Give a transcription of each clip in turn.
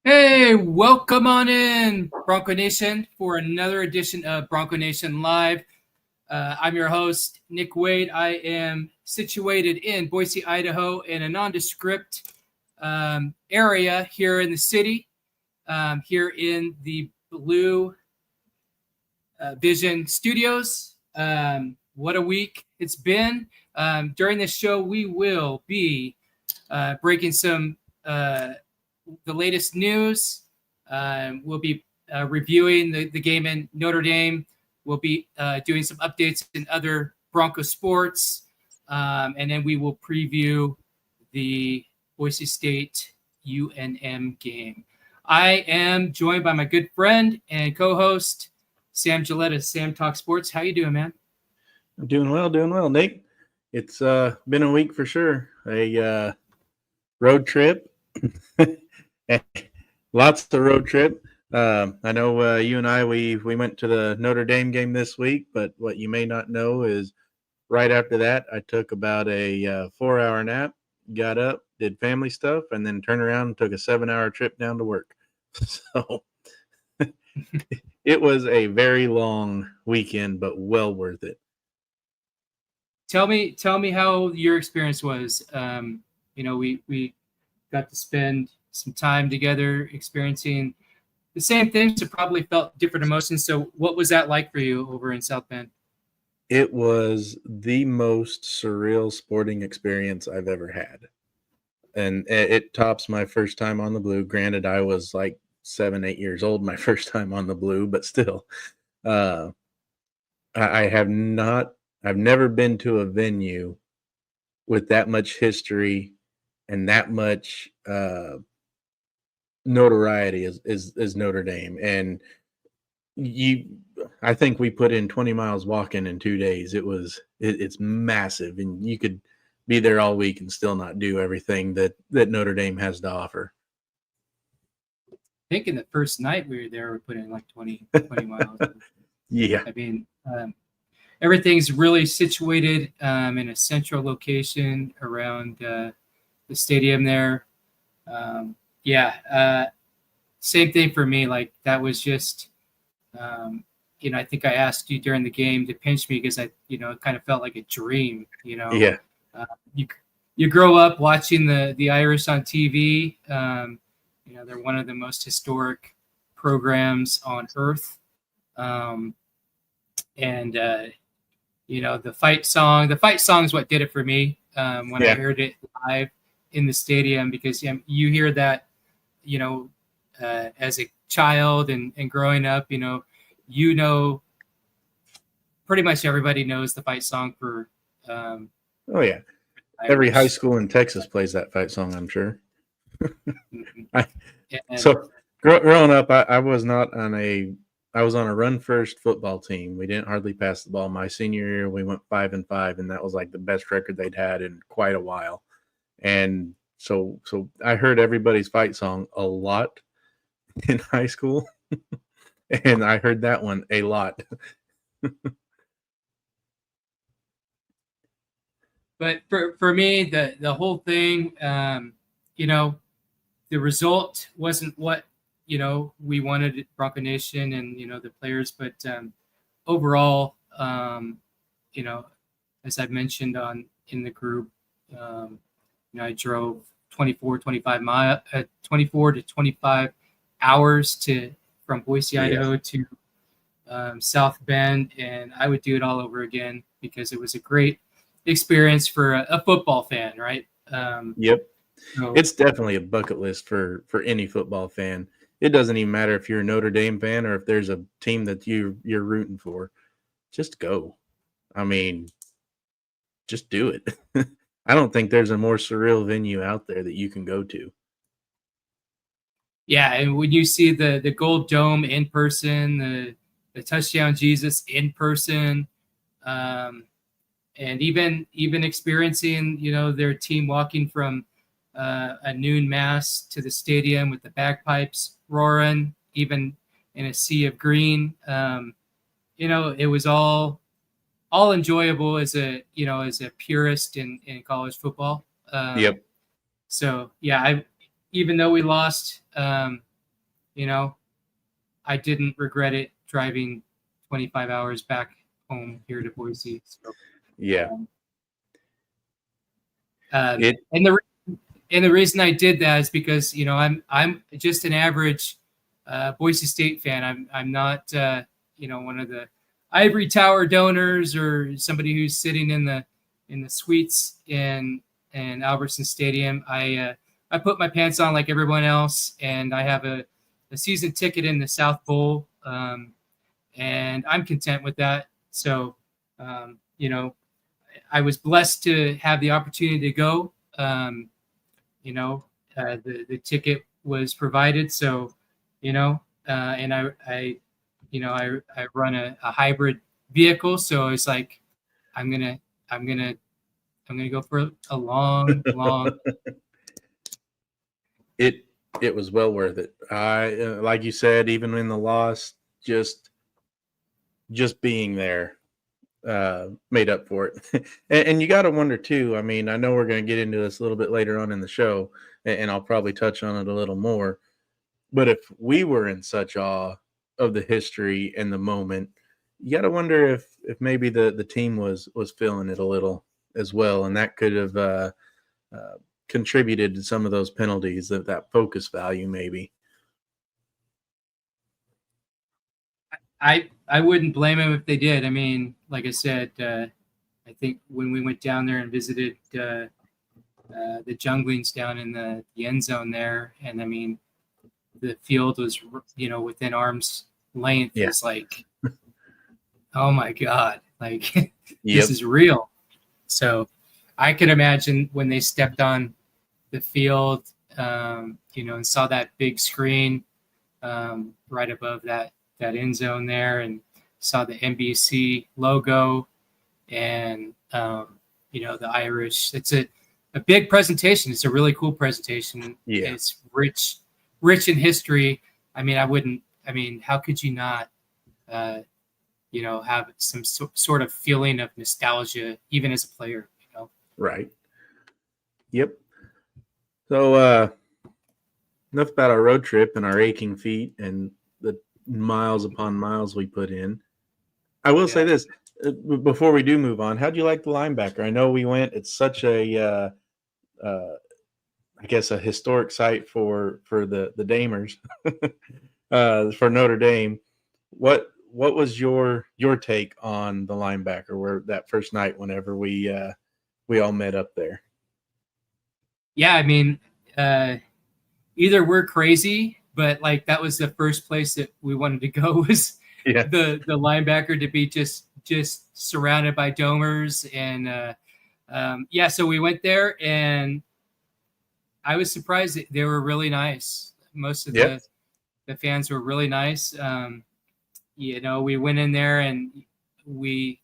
Hey, welcome on in, Bronco Nation, for another edition of Bronco Nation Live. I'm your host, Nick Wade. I am situated in Boise, Idaho, in a nondescript area here in the city, here in the Blue Vision Studios. What a week it's been. During this show, we will be breaking some the latest news. We'll be reviewing the game in Notre Dame. We'll be doing some updates in other Bronco sports. And then we will preview the Boise State UNM game. I am joined by my good friend and co-host, Sam Gilletta, Sam Talk Sports. How you doing, man? I'm doing well, Nick. It's been a week for sure. A road trip. Lots of road trip. I know you and I we went to the Notre Dame game this week, but what you may not know is right after that I took about a 4-hour nap, got up, did family stuff, and then turned around and took a 7-hour trip down to work. So it was a very long weekend, but well worth it. Tell me how your experience was. We got to spend some time together experiencing the same things, so probably felt different emotions. So what was that like for you over in South Bend? It was the most surreal sporting experience I've ever had. And it tops my first time on the Blue. Granted, I was like 7-8 years old my first time on the Blue, but still, uh, I've never been to a venue with that much history and that much notoriety as Notre Dame. And I think we put in 20 miles walking in 2 days. It's massive, and you could be there all week and still not do everything that Notre Dame has to offer. I think in the first night we were there, we put in like 20 miles. Yeah. I mean, everything's really situated in a central location around the stadium there. Same thing for me. Like that was just, I think I asked you during the game to pinch me because it kind of felt like a dream. Yeah. You grow up watching the Irish on TV. They're one of the most historic programs on earth. The fight song is what did it for me when I heard it live in the stadium, because you hear that, as a child and growing up, pretty much everybody knows the fight song for. Oh yeah, every high school in Texas plays that fight song, I'm sure. So growing up, I was on a run first football team. We didn't hardly pass the ball. My senior year, we went 5-5, and that was like the best record they'd had in quite a while. And so I heard everybody's fight song a lot in high school, and I heard that one a lot. But for me, the whole thing, the result wasn't what we wanted at Bronco Nation and the players, but overall, as I mentioned in the group, I drove 24 to 25 hours from Boise, Idaho to South Bend, and I would do it all over again because it was a great experience for a football fan, right? Yep. So, it's definitely a bucket list for any football fan. It doesn't even matter if you're a Notre Dame fan or if there's a team that you're rooting for. Just go. I mean, just do it. I don't think there's a more surreal venue out there that you can go to. Yeah, and when you see the Gold Dome in person, the Touchdown Jesus in person, and even experiencing their team walking from a noon mass to the stadium with the bagpipes roaring, even in a sea of green. It was all enjoyable as a purist in college football. Yep. So yeah, even though we lost, I didn't regret it driving 25 hours back home here to Boise. So, Yeah. and the reason I did that is because I'm just an average Boise State fan. I'm not one of the ivory tower donors or somebody who's sitting in the suites in Albertson Stadium. I put my pants on like everyone else, and I have a season ticket in the South Bowl, and I'm content with that. So, I was blessed to have the opportunity to go. The ticket was provided, so and I run a hybrid vehicle, so it's like I'm gonna go for a long It was well worth it. I like you said, even in the loss, just being there made up for it. And you got to wonder too. I mean, I know we're going to get into this a little bit later on in the show, and I'll probably touch on it a little more. But if we were in such awe of the history and the moment, you got to wonder if maybe the team was feeling it a little as well, and that could have contributed to some of those penalties, that focus value maybe. I wouldn't blame him if they did. I mean, like I said, I think when we went down there and visited the junglings down in the end zone there, and I mean, the field was within arm's length. Yeah. It's like, oh my God, like Yep. This is real. So I could imagine when they stepped on the field, and saw that big screen right above that end zone there, and saw the NBC logo and the Irish. It's a big presentation. It's a really cool presentation. Yeah. It's rich in history. I mean, how could you not have some sort of feeling of nostalgia even as a player, Right. Yep. So enough about our road trip and our aching feet and the miles upon miles we put in. I will say this before we do move on. How'd you like the linebacker? I know we went. It's such a I guess a historic site for the Damers for Notre Dame. What was your take on the linebacker where that first night whenever we all met up there? Yeah, I mean, either we're crazy, but like that was the first place that we wanted to go was the linebacker to be just surrounded by domers. And so we went there, and I was surprised that they were really nice. Most of the fans were really nice. We went in there, and we,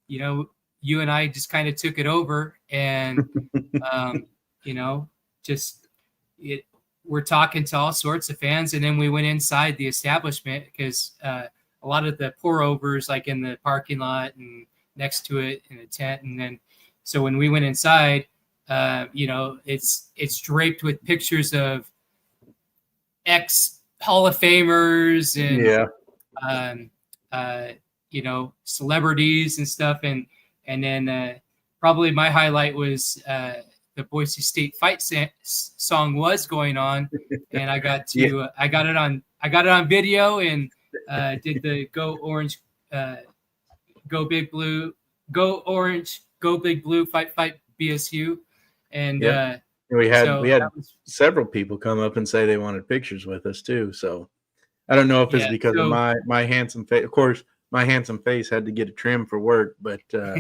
you and I just kind of took it over, and we're talking to all sorts of fans, and then we went inside the establishment because a lot of the pour overs like in the parking lot and next to it in a tent, and then so when we went inside, it's draped with pictures of ex Hall of Famers and celebrities and stuff, and then probably my highlight was the Boise State fight song was going on, and I got to I got it on video, and did the Go Orange, Go Big Blue, Go Orange, Go Big Blue, fight BSU, and we had several people come up and say they wanted pictures with us too. So I don't know if it's because of my handsome face. Of course, my handsome face had to get a trim for work, but now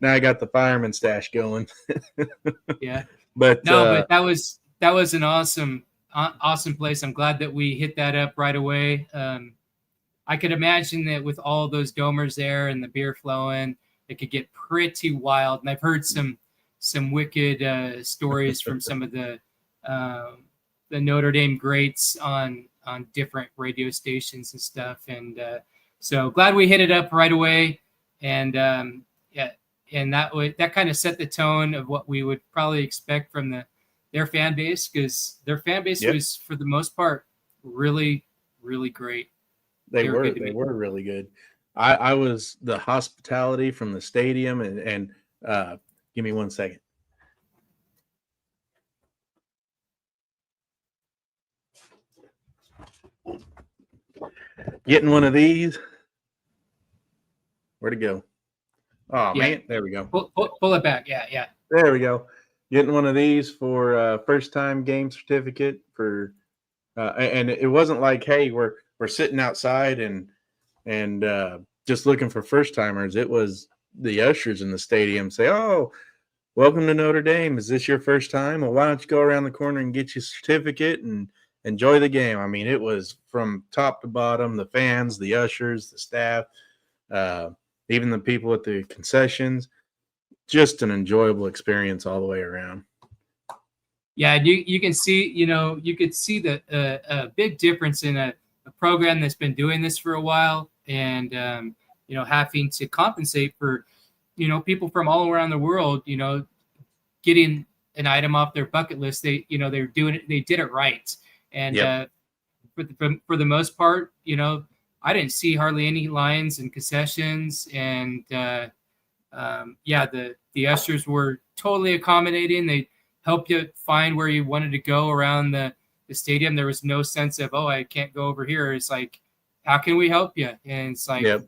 I got the fireman stash going. but that was an awesome place. I'm glad that we hit that up right away. I could imagine that with all those domers there and the beer flowing, it could get pretty wild. And I've heard some wicked stories from some of the Notre Dame greats on different radio stations and stuff. And so glad we hit it up right away. And and that kind of set the tone of what we would probably expect from the their fan base, because their fan base Yep. was, for the most part, really, really great. They Good were. to They me. were really good. I was the hospitality from the stadium, and give me 1 second. Getting one of these. Where'd it go? Oh, Yeah. man. There we go. Pull it back. Yeah. There we go. Getting one of these for first time game certificate for, and it wasn't like, hey, we're sitting outside and just looking for first timers. It was the ushers in the stadium say, "Oh, welcome to Notre Dame. Is this your first time? Well, why don't you go around the corner and get your certificate and enjoy the game?" I mean, it was from top to bottom, the fans, the ushers, the staff, uh, even the people at the concessions. Just an enjoyable experience all the way around. Yeah, you can see, you could see the a big difference in a program that's been doing this for a while, and having to compensate for people from all around the world, getting an item off their bucket list. They're doing it. They did it right, and Yep. For the most part, I didn't see hardly any lines and concessions, and the ushers were totally accommodating. They helped you find where you wanted to go around the stadium. There was no sense of, oh, I can't go over here. It's like, how can we help you? And it's like Yep.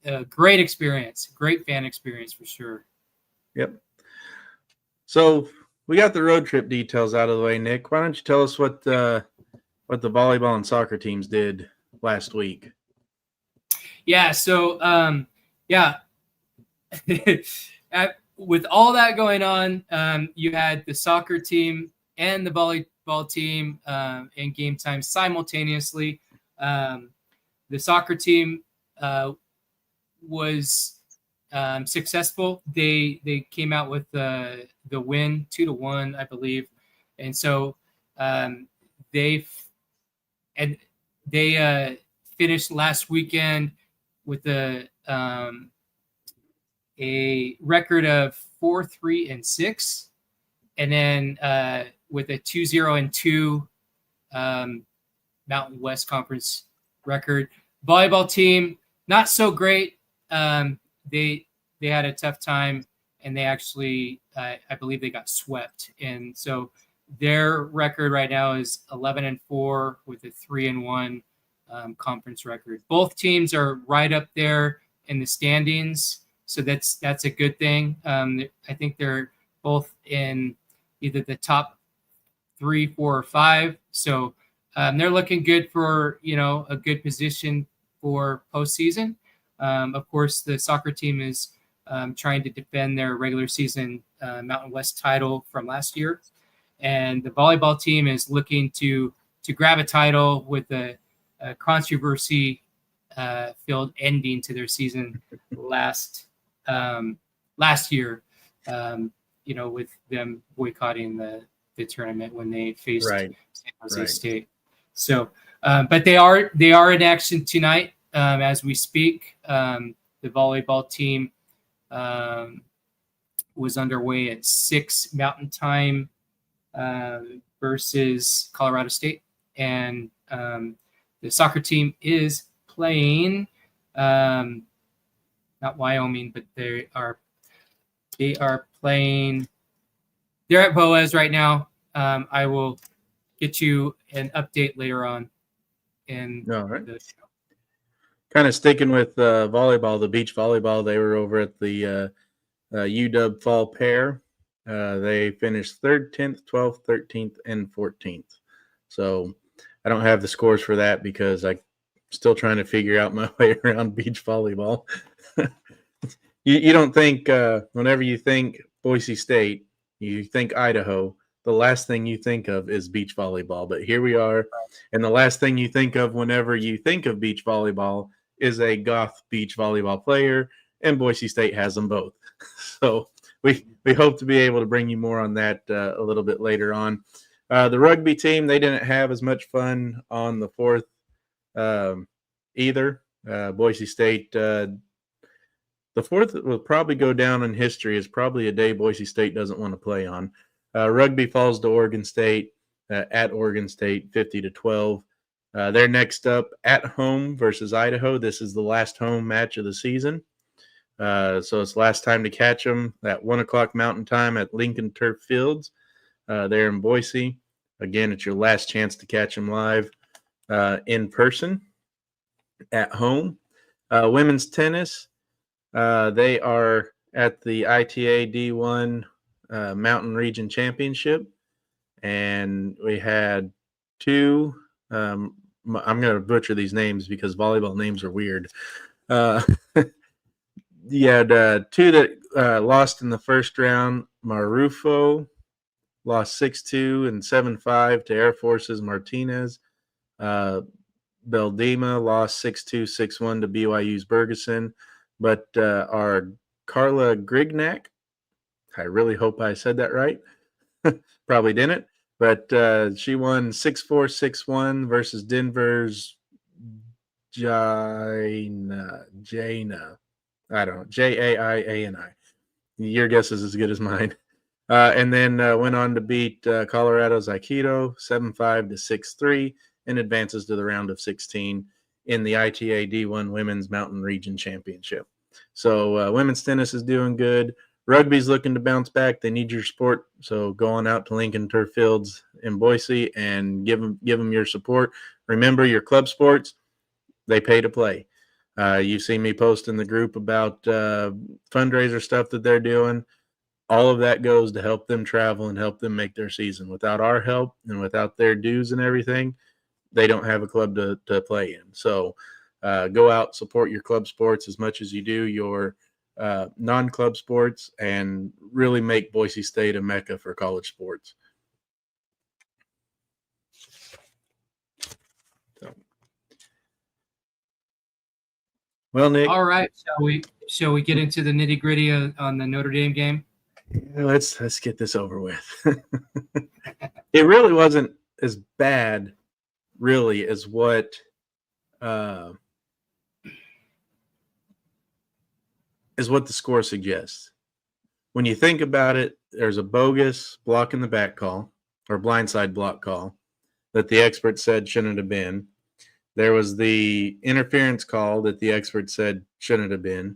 a great experience, great fan experience for sure. Yep. So we got the road trip details out of the way, Nick. Why don't you tell us what the volleyball and soccer teams did last week? Yeah. So, with all that going on, you had the soccer team and the volleyball team in game time simultaneously. The soccer team was successful. They came out with the win 2-1, I believe, and so they finished last weekend with a record of 4-3-6, and then with a 2-0-2 Mountain West Conference record. Volleyball team, not so great. They had a tough time, and they actually, I believe, they got swept, and so their record right now is 11-4 with a 3-1 conference record. Both teams are right up there in the standings, so that's a good thing. I think they're both in either the top 3, 4, or 5. So they're looking good for a good position for postseason. Of course, the soccer team is trying to defend their regular season Mountain West title from last year, and the volleyball team is looking to grab a title with a controversy filled ending to their season last year. With them boycotting the tournament when they faced Right. San Jose Right. State. So, but they are in action tonight as we speak. The volleyball team was underway at 6 Mountain Time versus Colorado State, and the soccer team is playing not Wyoming, but they are playing. They're at Boise right now. I will get you an update later on in All right. the show. Kind of sticking with volleyball, the beach volleyball, they were over at the UW Fall Pair. They finished 3rd, 10th, 12th, 13th, and 14th. So I don't have the scores for that because I'm still trying to figure out my way around beach volleyball. You don't think whenever you think Boise State, you think Idaho, the last thing you think of is beach volleyball. But here we are, and the last thing you think of whenever you think of beach volleyball is a goth beach volleyball player, and Boise State has them both. So we hope to be able to bring you more on that a little bit later on. The rugby team, they didn't have as much fun on the 4th either. Boise State, the 4th will probably go down in history as probably a day Boise State doesn't want to play on. Rugby falls to Oregon State at Oregon State, 50-12. They're next up at home versus Idaho. This is the last home match of the season. So it's last time to catch them at 1 o'clock Mountain Time at Lincoln Turf Fields there in Boise. Again, it's your last chance to catch them live in person at home. Women's tennis, they are at the ITA D1 Mountain Region Championship. And we had two, I'm going to butcher these names because volleyball names are weird. You had two that lost in the first round. Marufo lost 6-2 and 7-5 to Air Force's Martinez. Beldima lost 6-2, 6-1 to BYU's Bergeson. But our Carla Grignac, I really hope I said that right. Probably didn't. But she won 6-4, 6-1 versus Denver's Jaina. I don't know. Jaiani. Your guess is as good as mine. And then went on to beat Colorado's Aikido 7-5 to 6-3 and advances to the round of 16 in the ITA D1 Women's Mountain Region Championship. So women's tennis is doing good. Rugby's looking to bounce back. They need your support. So go on out to Lincoln Turf Fields in Boise and give them your support. Remember, your club sports, they pay to play. You see me post in the group about fundraiser stuff that they're doing. All of that goes to help them travel and help them make their season. Without our help and without their dues and everything, they don't have a club to play in. So go out, support your club sports as much as you do your non-club sports, and really make Boise State a mecca for college sports. So. Well, Nick. All right, shall we get into the nitty-gritty on the Notre Dame game? Let's get this over with. It really wasn't as bad, really, as what the score suggests. When you think about it, there's a bogus block in the back call or blindside block call that the expert said shouldn't have been. There was the interference call that the expert said shouldn't have been.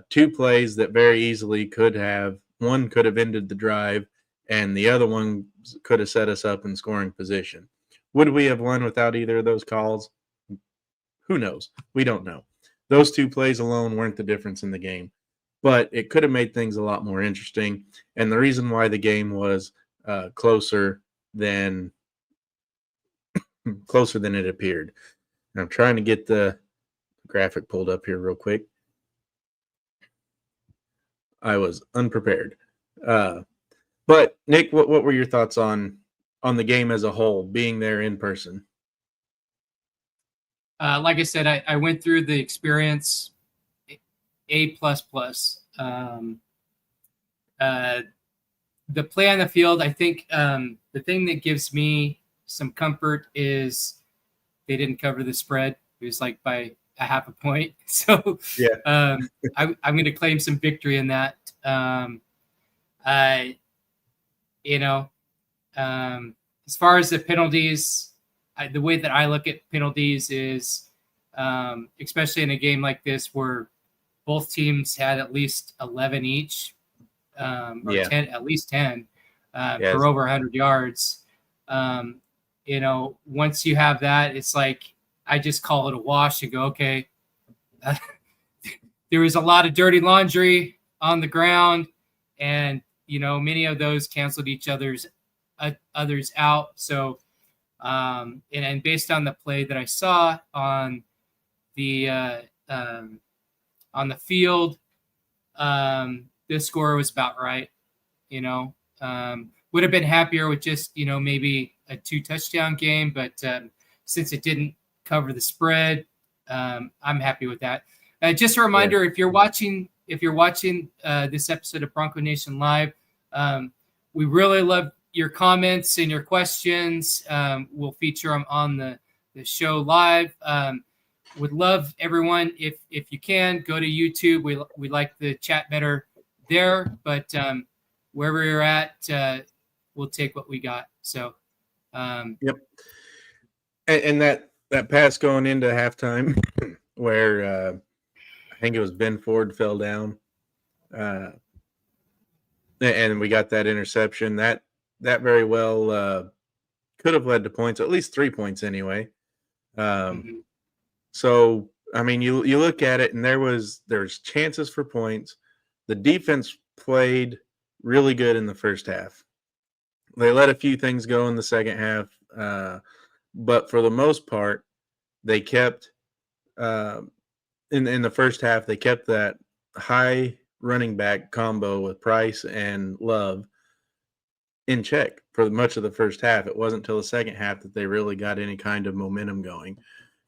Two plays that very easily could have ended the drive, and the other one could have set us up in scoring position. Would we have won without either of those calls? Who knows? We don't know. Those two plays alone weren't the difference in the game, but it could have made things a lot more interesting. And the reason why the game was closer than it appeared. I'm trying to get the graphic pulled up here real quick. I was unprepared. But Nick, what were your thoughts on the game as a whole, being there in person? Like I said, I went through the experience A++. The play on the field, I think the thing that gives me some comfort is they didn't cover the spread. It was like by a half a point. So yeah, I'm going to claim some victory in that. As far as the penalties, the way that I look at penalties is, especially in a game like this where both teams had at least 11 each, or 10, at least 10 for over 100 yards. Once you have that, it's like I just call it a wash and go, okay. There was a lot of dirty laundry on the ground, and many of those canceled each others out. So, and based on the play that I saw on the field, this score was about right. Would have been happier with just maybe a 2-touchdown game, but since it didn't cover the spread, I'm happy with that. Just a reminder, if you're watching this episode of Bronco Nation Live, we really love your comments and your questions. We'll feature them on the show live. Would love everyone, if you can, go to YouTube. We like the chat better there, but wherever you're at, we'll take what we got. So, Yep. And that pass going into halftime, where I think it was Ben Ford fell down, and we got that interception. That very well could have led to points, at least 3 points anyway. mhm. So I mean, you look at it, and there's chances for points. The defense played really good in the first half. They let a few things go in the second half, but for the most part, they kept uh, in the first half. They kept that high running back combo with Price and Love in check for much of the first half. It wasn't until the second half that they really got any kind of momentum going.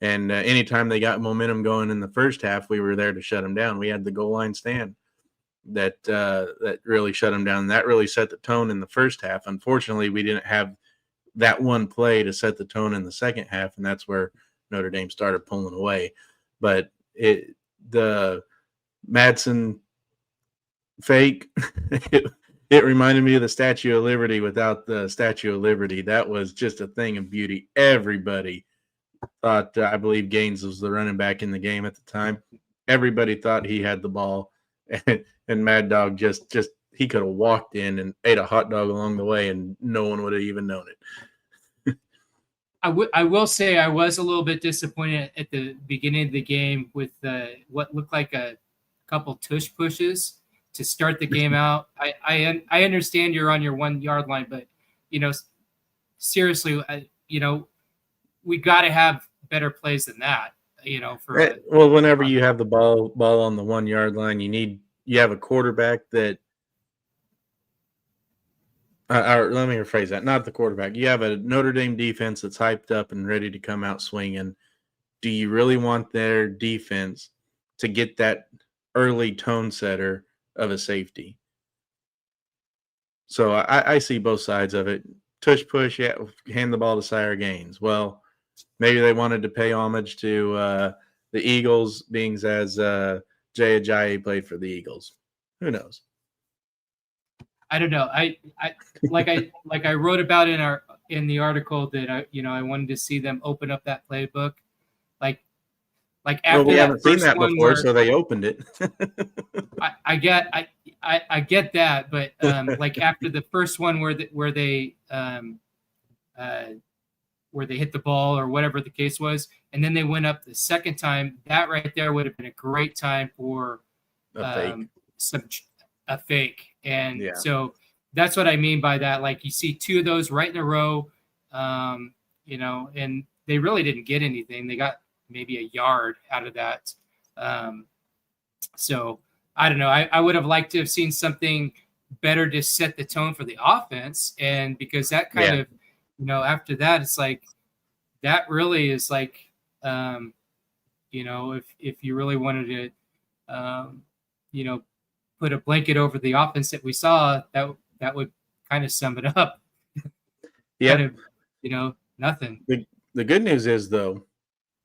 And anytime they got momentum going in the first half, we were there to shut them down. We had the goal line stand that really shut them down. That really set the tone in the first half. Unfortunately, we didn't have that one play to set the tone in the second half, and that's where Notre Dame started pulling away. But the Madsen fake, it reminded me of the Statue of Liberty without the Statue of Liberty. That was just a thing of beauty. Everybody thought, I believe Gaines was the running back in the game at the time. Everybody thought he had the ball, and Mad Dog just he could have walked in and ate a hot dog along the way, and no one would have even known it. I will say I was a little bit disappointed at the beginning of the game with what looked like a couple tush pushes to start the game out. I understand you're on your 1 yard line, but seriously, we got to have better plays than that. Well, whenever you have the ball on the 1 yard line, you have a quarterback that. Or let me rephrase that. Not the quarterback. You have a Notre Dame defense that's hyped up and ready to come out swinging. Do you really want their defense to get that early tone setter of a safety? So I see both sides of it. Tush push, yeah, hand the ball to Sire Gaines. Well, maybe they wanted to pay homage to the Eagles, being as Jay Ajayi played for the Eagles. Who knows? I don't know. I wrote about in the article that I wanted to see them open up that playbook, like after we haven't seen that one before, so they opened it. I get that, but like after the first one where they hit the ball or whatever the case was, and then they went up the second time, that right there would have been a great time for a fake. And so that's what I mean by that. Like you see two of those right in a row, and they really didn't get anything. They got maybe a yard out of that. So I don't know. I would have liked to have seen something better to set the tone for the offense. And because that kind of, after that, it's like, that really is like, if you really wanted to, put a blanket over the offense that we saw, that would kind of sum it up. Yeah. Kind of, nothing. The good news is, though,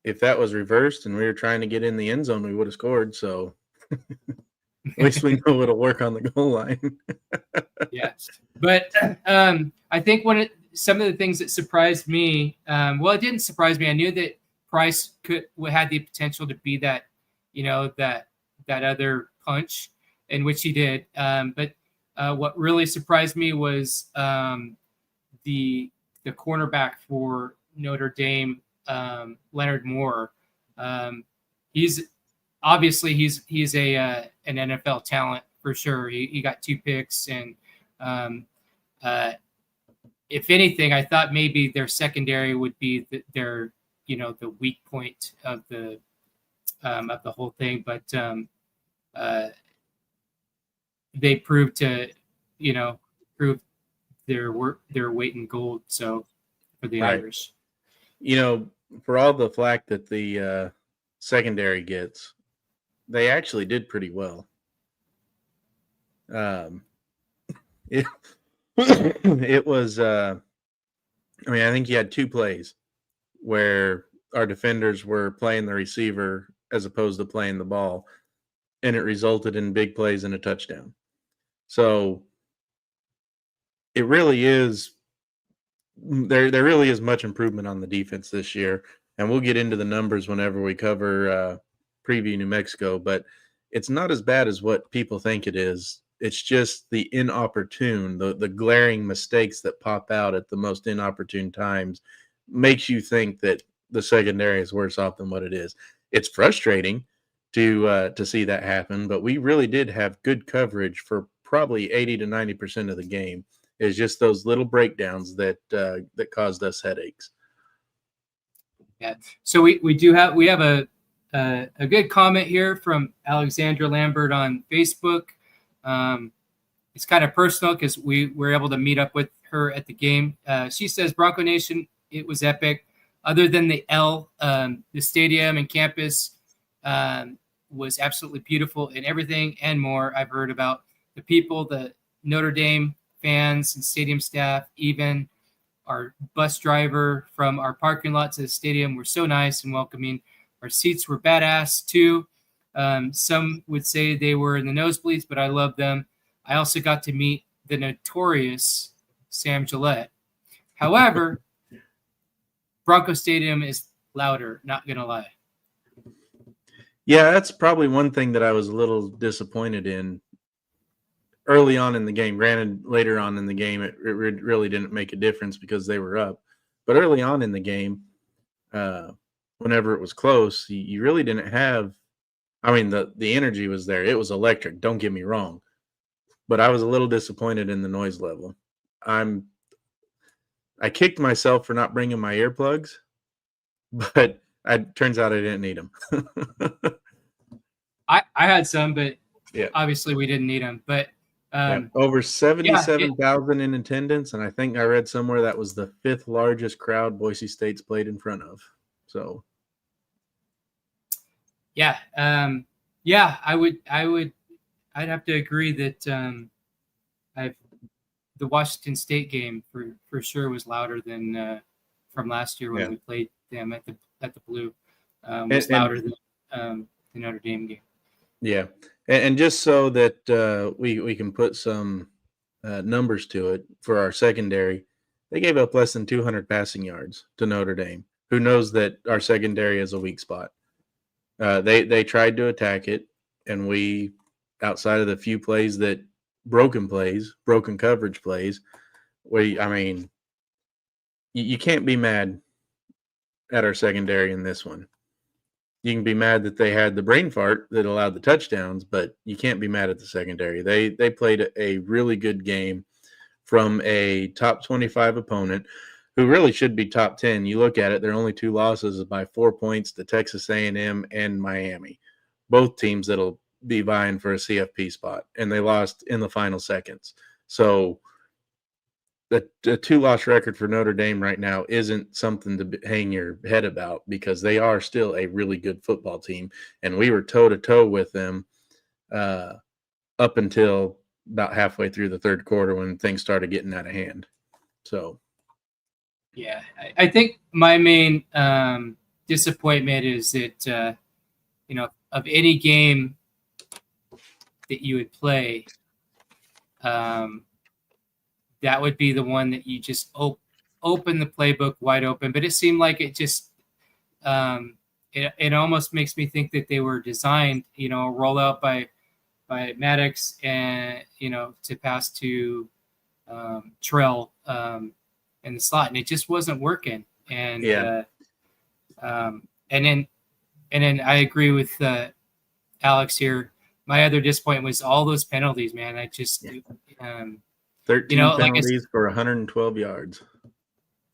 if that was reversed and we were trying to get in the end zone, we would have scored. So at least we know it'll work on the goal line. Yeah. But I think some of the things that surprised me, it didn't surprise me. I knew that Price had the potential to be that, that other punch, in which he did. But what really surprised me was the cornerback for Notre Dame, Leonard Moore. He's obviously he's an NFL talent for sure. He got 2 picks, and if anything, I thought maybe their secondary would be the weak point of the whole thing, but they proved to prove their weight in gold. So for the Irish, for all the flack that the secondary gets, they actually did pretty well. It was I think you had 2 plays where our defenders were playing the receiver as opposed to playing the ball, and it resulted in big plays and a touchdown. So it really is. There really is much improvement on the defense this year, and we'll get into the numbers whenever we cover preview New Mexico. But it's not as bad as what people think it is. It's just the inopportune, the glaring mistakes that pop out at the most inopportune times makes you think that the secondary is worse off than what it is. It's frustrating to see that happen, but we really did have good coverage for probably 80 to 90% of the game. It's just those little breakdowns that caused us headaches. Yeah. So we have a good comment here from Alexandra Lambert on Facebook. It's kind of personal because we were able to meet up with her at the game. She says, Bronco Nation, it was epic. Other than the the stadium and campus was absolutely beautiful, and everything and more I've heard about the people, the Notre Dame fans and stadium staff, even our bus driver from our parking lot to the stadium were so nice and welcoming. Our seats were badass too. Some would say they were in the nosebleeds, but I love them. I also got to meet the notorious Sam Gillette. However, Bronco Stadium is louder, not going to lie. Yeah, that's probably one thing that I was a little disappointed in early on in the game. Granted, later on in the game, it really didn't make a difference because they were up. But early on in the game, whenever it was close, you really didn't have – I mean, the energy was there. It was electric, don't get me wrong. But I was a little disappointed in the noise level. I kicked myself for not bringing my earplugs, but it turns out I didn't need them. I had some, but yeah, obviously we didn't need them. But over 77,000 in attendance, and I think I read somewhere that was the 5th largest crowd Boise State's played in front of. So, I'd have to agree that the Washington State game for sure was louder than from last year when we played them at the Blue. Was louder than the Notre Dame game. Yeah, and just so that we can put some numbers to it for our secondary, they gave up less than 200 passing yards to Notre Dame. Who knows that our secondary is a weak spot? They tried to attack it, and we, outside of the few plays that broken coverage plays, you can't be mad at our secondary in this one. You can be mad that they had the brain fart that allowed the touchdowns, but you can't be mad at the secondary. They played a really good game from a top 25 opponent who really should be top 10. You look at it, their only 2 losses is by 4 points to Texas A&M and Miami, both teams that'll be vying for a CFP spot, and they lost in the final seconds. So the 2-loss record for Notre Dame right now isn't something to hang your head about because they are still a really good football team, and we were toe-to-toe with them up until about halfway through the third quarter when things started getting out of hand. So, yeah, I think my main disappointment is that of any game that you would play, that would be the one that you just open the playbook wide open. But it seemed like it just it almost makes me think that they were designed, a rollout by Maddox and to pass to Trell in the slot, and it just wasn't working. And and then I agree with Alex here. My other disappointment was all those penalties, man. I just 13 penalties for 112 yards.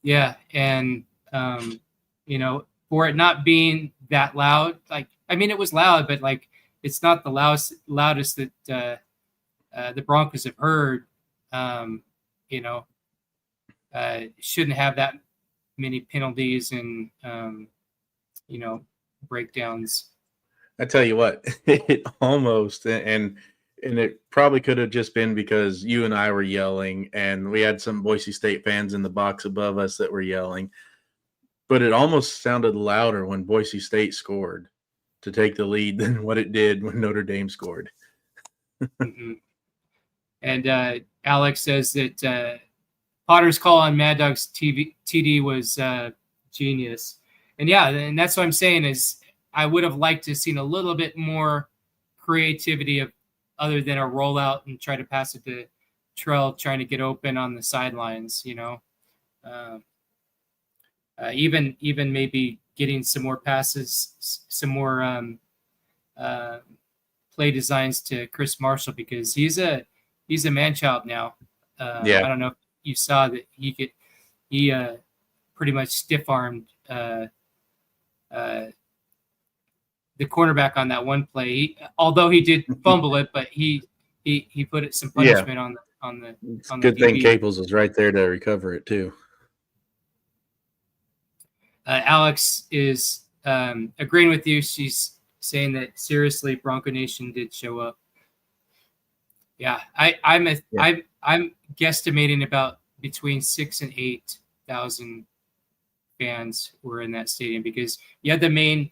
Yeah, and for it not being that loud, it was loud, but it's not the loudest that the Broncos have heard. Shouldn't have that many penalties and breakdowns. I tell you what, it almost and it probably could have just been because you and I were yelling and we had some Boise State fans in the box above us that were yelling, but it almost sounded louder when Boise State scored to take the lead than what it did when Notre Dame scored. Mm-hmm. And Alex says that Potter's call on Mad Dog's TD was genius. And yeah, and that's what I'm saying is I would have liked to have seen a little bit more creativity of other than a rollout and try to pass it to Trell trying to get open on the sidelines, even maybe getting some more passes, some more play designs to Chris Marshall, because he's a man child now. Yeah. I don't know if you saw that he pretty much stiff armed the cornerback on that one play. Although he did fumble it, but he put some punishment on the It's on the good thing DB. Caples was right there to recover it too. Alex is agreeing with you. She's saying that seriously, Bronco Nation did show up. Yeah, I'm guesstimating about between 6,000 and 8,000 fans were in that stadium, because you had the main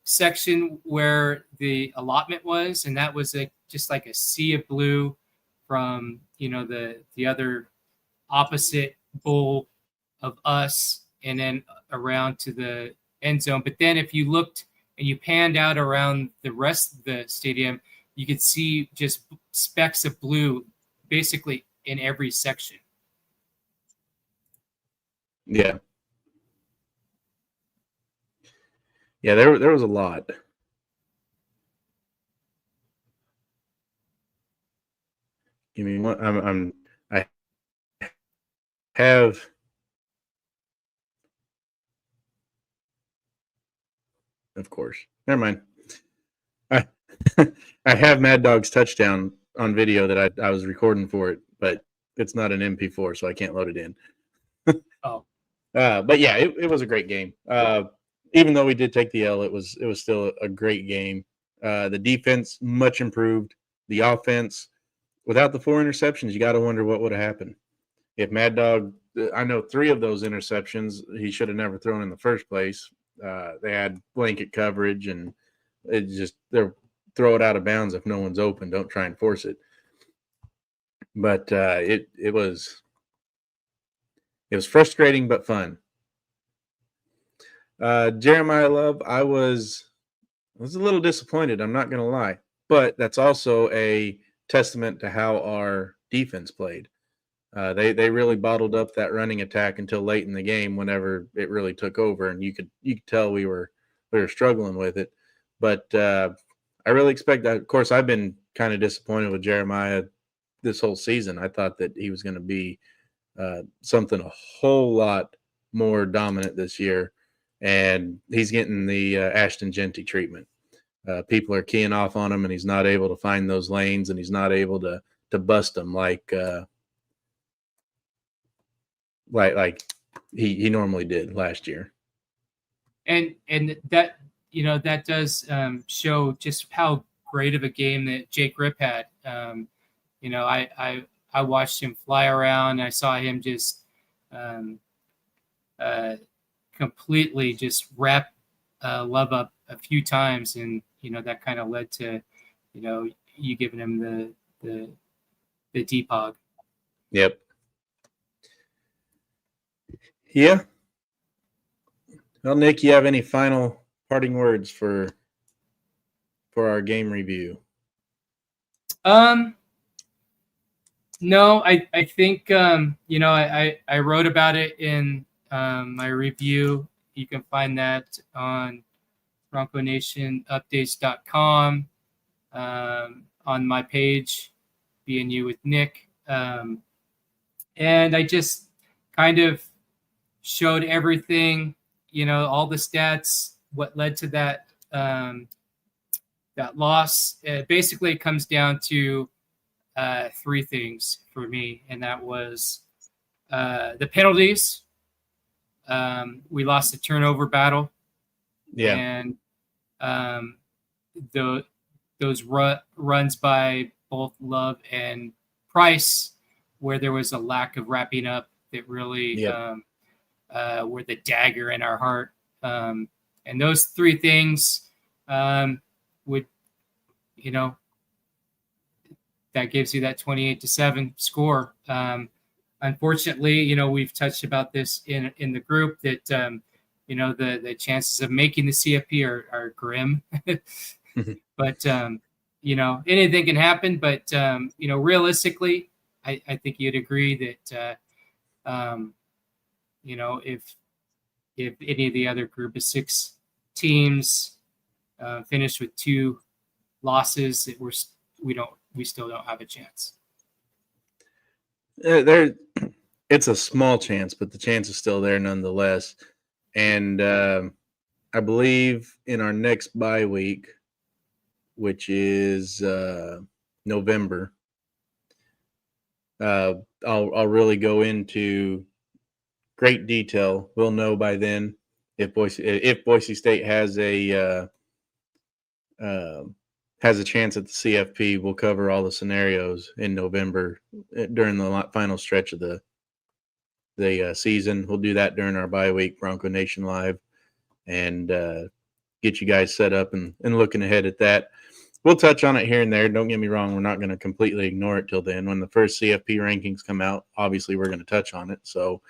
section where the allotment was, and that was just like a sea of blue from the other opposite bowl of us, and then around to the end zone. But then if you looked and you panned out around the rest of the stadium, you could see just specks of blue basically in every section. Yeah. Yeah, there was a lot. Give me one. I have. Of course. Never mind. I have Mad Dog's touchdown on video that I was recording for it, but it's not an MP4, so I can't load it in. Oh. But yeah, it was a great game. Even though we did take the L, it was still a great game. The defense much improved. The offense, without the 4 interceptions, you got to wonder what would have happened. If Mad Dog, I know 3 of those interceptions he should have never thrown in the first place. They had blanket coverage, and it just they're throw it out of bounds if no one's open. Don't try and force it. But it was frustrating but fun. Jeremiah Love, I was a little disappointed. I'm not going to lie, but that's also a testament to how our defense played. They really bottled up that running attack until late in the game, whenever it really took over, and you could tell we were struggling with it. But I really expect that. Of course, I've been kind of disappointed with Jeremiah this whole season. I thought that he was going to be something a whole lot more dominant this year, and he's getting the Ashton Genty treatment. People are keying off on him, and he's not able to find those lanes, and he's not able to bust them like he normally did last year. And that that does show just how great of a game that Jake Rip had. I watched him fly around. I saw him just completely just wrap Love up a few times, and that kind of led to you giving him the DPOG. Yep. Yeah. Well, Nick, you have any final parting words for our game review? No, I think I wrote about it in my review. You can find that on BroncoNationUpdates.com, on my page, BNU with Nick. And I just kind of showed everything, all the stats, what led to that that loss. Basically, it comes down to 3 things for me, and that was the penalties. We lost the turnover battle. Yeah. And those runs by both Love and Price, where there was a lack of wrapping up, that really were the dagger in our heart. And those 3 things would, that gives you that 28-7 score. unfortunately, we've touched about this in the group that the chances of making the CFP are grim. But anything can happen. But realistically, I think you'd agree that if any of the other group of 6 teams finished with 2 losses, that we still don't have a chance. It's a small chance, but the chance is still there nonetheless. And I believe in our next bye week, which is November, I'll really go into great detail. We'll know by then if Boise State has a chance at the CFP. We'll cover all the scenarios in November during the final stretch of the season. We'll do that during our bye week, Bronco Nation Live, and get you guys set up and looking ahead at that. We'll touch on it here and there. Don't get me wrong. We're not going to completely ignore it till then. When the first CFP rankings come out, obviously we're going to touch on it. So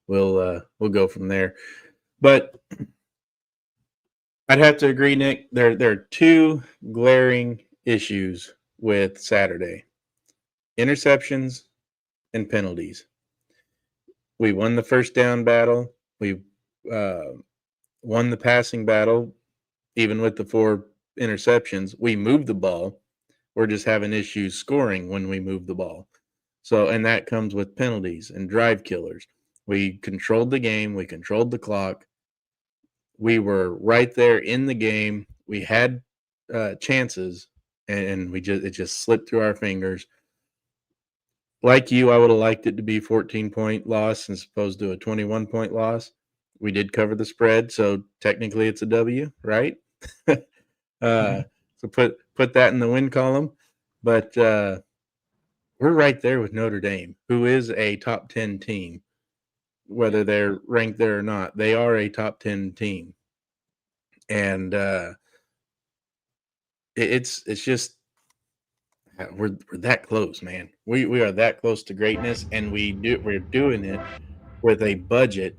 we'll go from there. But I'd have to agree, Nick. There are 2 glaring issues with Saturday: interceptions and penalties. We won the first down battle. We won the passing battle. Even with the 4 interceptions, we moved the ball. We're just having issues scoring when we move the ball. So, and that comes with penalties and drive killers. We controlled the game. We controlled the clock. We were right there in the game. We had chances, and it just slipped through our fingers. Like you, I would have liked it to be 14-point loss as opposed to a 21-point loss. We did cover the spread, so technically it's a W, right? So put that in the win column. But we're right there with Notre Dame, who is a top 10 team, whether they're ranked there or not. They are a top 10 team. And it's just we're that close, man. We are that close to greatness, and we're doing it with a budget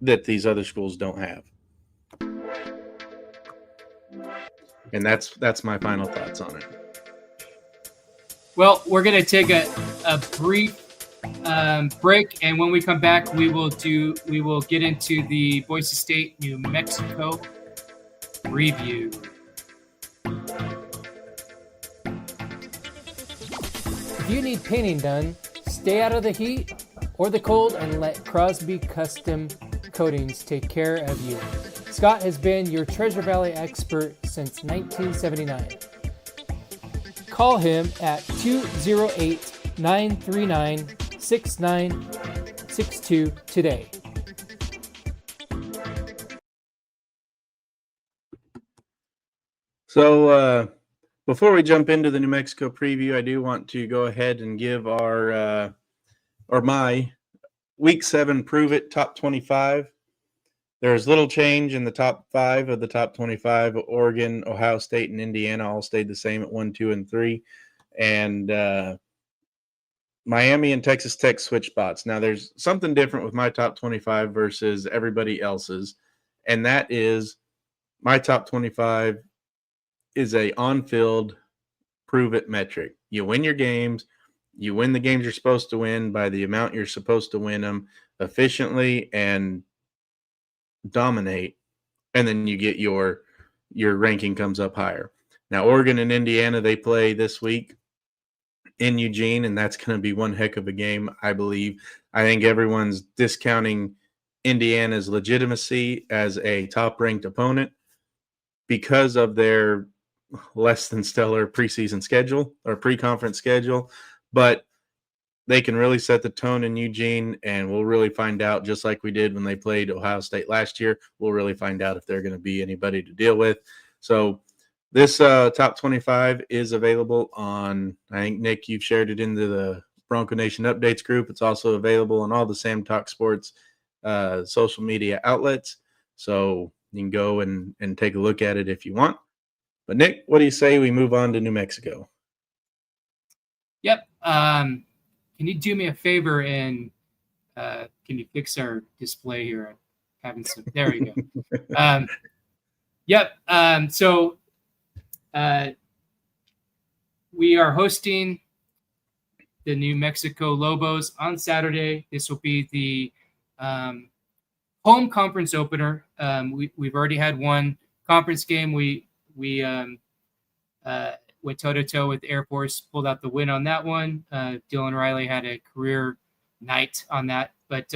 that these other schools don't have. And that's my final thoughts on it. Well, we're going to take a brief break, and when we come back, we will get into the Boise State, New Mexico review. If you need painting done, stay out of the heat or the cold and let Crosby Custom Coatings take care of you. Scott has been your Treasure Valley expert since 1979. Call him at 208-939-6962 today. So before we jump into the New Mexico preview, I do want to go ahead and give my Week 7 Prove It Top 25. There's little change in the top 5 of the top 25. Oregon, Ohio State, and Indiana all stayed the same at 1, 2, and 3. And Miami and Texas Tech switch spots. Now, there's something different with my top 25 versus everybody else's, and that is my top 25 is a on-field prove-it metric. You win your games. You win the games you're supposed to win by the amount you're supposed to win them efficiently and dominate, and then you get your ranking comes up higher. Now, Oregon and Indiana, they play this week in Eugene, and that's going to be one heck of a game, I believe. I think everyone's discounting Indiana's legitimacy as a top-ranked opponent because of their less than stellar preseason schedule or pre-conference schedule, but they can really set the tone in Eugene, and we'll really find out, just like we did when they played Ohio State last year. We'll really find out if they're going to be anybody to deal with. So this top 25 is available on, I think, Nick, you've shared it into the Bronco Nation Updates group. It's also available on all the Sam Talk Sports social media outlets. So you can go and take a look at it if you want. But Nick, what do you say we move on to New Mexico? Yep. can you do me a favor and can you fix our display here? I'm having some. There we go. Yep. So we are hosting the new Mexico Lobos on Saturday. This will be the home conference opener. We've already had one conference game. We went toe-to-toe with Air Force, pulled out the win on that one. Dylan Riley had a career night on that. But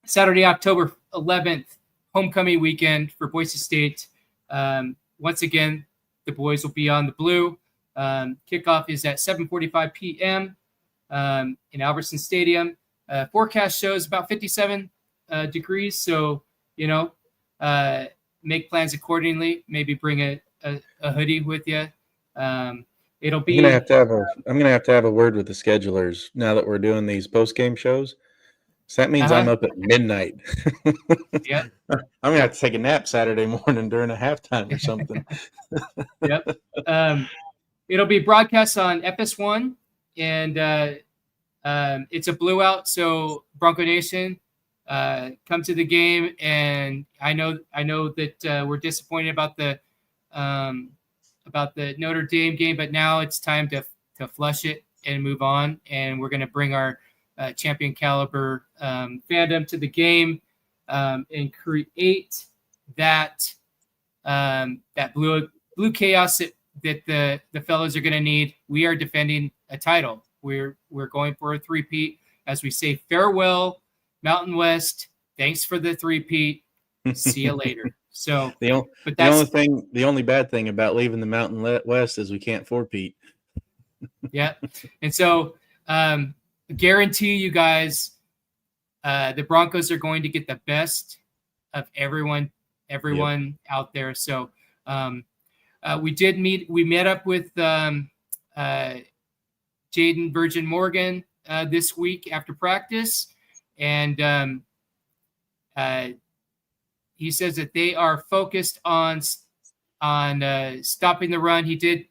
Saturday, October 11th, homecoming weekend for Boise State. Once again, the boys will be on the blue. Kickoff is at 7:45 p.m. In Albertson Stadium. Forecast shows about 57 degrees, so make plans accordingly. Maybe bring a hoodie with you. It'll be. I'm gonna have to have a word with the schedulers now that we're doing these post game shows. So that means I'm up at midnight. Yeah. I'm gonna have to take a nap Saturday morning during a halftime or something. Yep. It'll be broadcast on FS1, and it's a blue out. So Bronco Nation, come to the game. And I know that we're disappointed about the Notre Dame game, but now it's time to flush it and move on. And we're going to bring our champion caliber fandom to the game and create that blue chaos that the fellows are going to need. We are defending a title. We're going for a three-peat as we say farewell, Mountain West. Thanks for the three-peat. See you later. So the only bad thing about leaving the Mountain West is we can't four-peat. Yeah, and so guarantee you guys, the Broncos are going to get the best of everyone out there. So we met up with Jaden Virgin Morgan this week after practice, and he says that they are focused on stopping the run. He did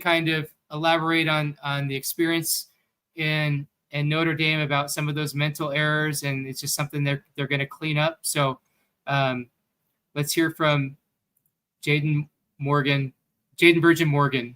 kind of elaborate on the experience in Notre Dame about some of those mental errors, and it's just something they're going to clean up. So let's hear from Jaden Virgin Morgan.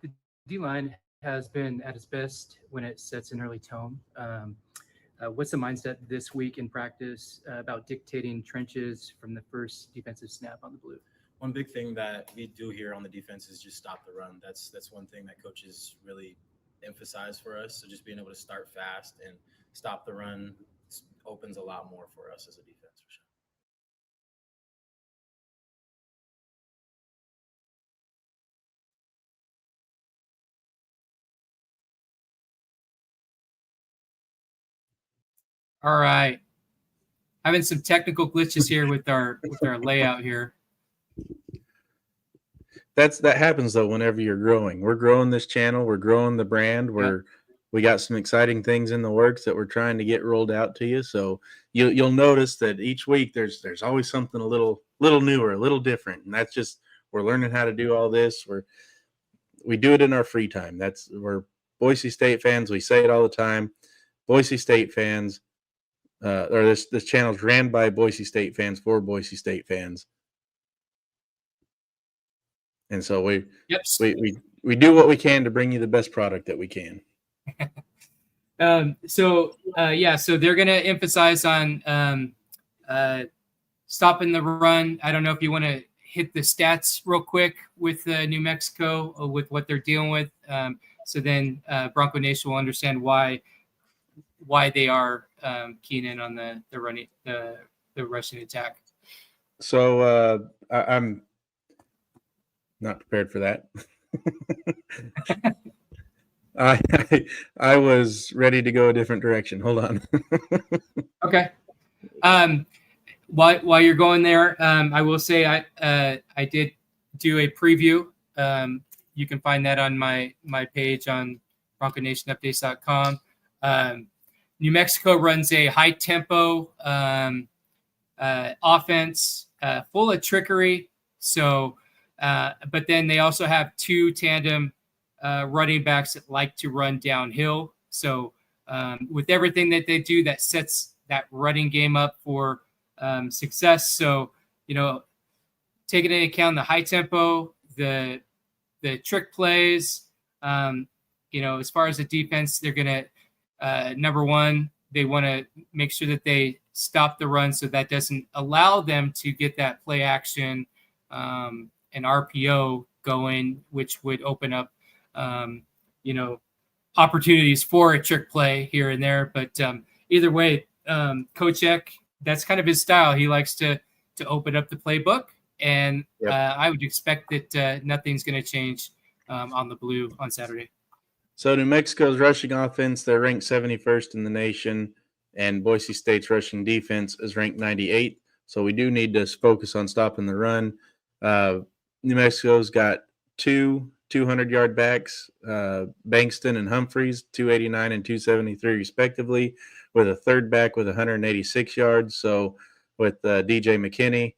The D-line has been at its best when it sets an early tone. What's the mindset this week in practice about dictating trenches from the first defensive snap on the blue? One big thing that we do here on the defense is just stop the run. That's one thing that coaches really emphasize for us. So just being able to start fast and stop the run opens a lot more for us as a defense, for sure. All right. Having some technical glitches here with our layout here. That happens though whenever you're growing. We're growing this channel, we're growing the brand, we got some exciting things in the works that we're trying to get rolled out to you. So you'll notice that each week there's always something a little newer, a little different. And that's just, we're learning how to do all this. We do it in our free time. We're Boise State fans. We say it all the time. Boise State fans, or this channel's ran by Boise State fans for Boise State fans. And so we do what we can to bring you the best product that we can. So they're going to emphasize on stopping the run. I don't know if you want to hit the stats real quick with New Mexico with what they're dealing with. So then Bronco Nation will understand why they are keen in on the rushing attack. So I'm not prepared for that. I was ready to go a different direction. Hold on. Okay. While you're going there, I will say I did do a preview. You can find that on my page on BroncoNationUpdates.com. New Mexico runs a high tempo offense full of trickery. So, but then they also have two tandem running backs that like to run downhill. So with everything that they do, that sets that running game up for success. So, taking into account the high tempo, the trick plays, as far as the defense, they're going to, number one, they want to make sure that they stop the run so that doesn't allow them to get that play action and RPO going, which would open up, opportunities for a trick play here and there. But either way, Coach Eck, that's kind of his style. He likes to open up the playbook, and Yep. I would expect that nothing's going to change on the blue on Saturday. So New Mexico's rushing offense, they're ranked 71st in the nation, and Boise State's rushing defense is ranked 98th. So we do need to focus on stopping the run. New Mexico's got two 200-yard backs, Bankston and Humphreys, 289 and 273 respectively, with a third back with 186 yards. So with DJ McKinney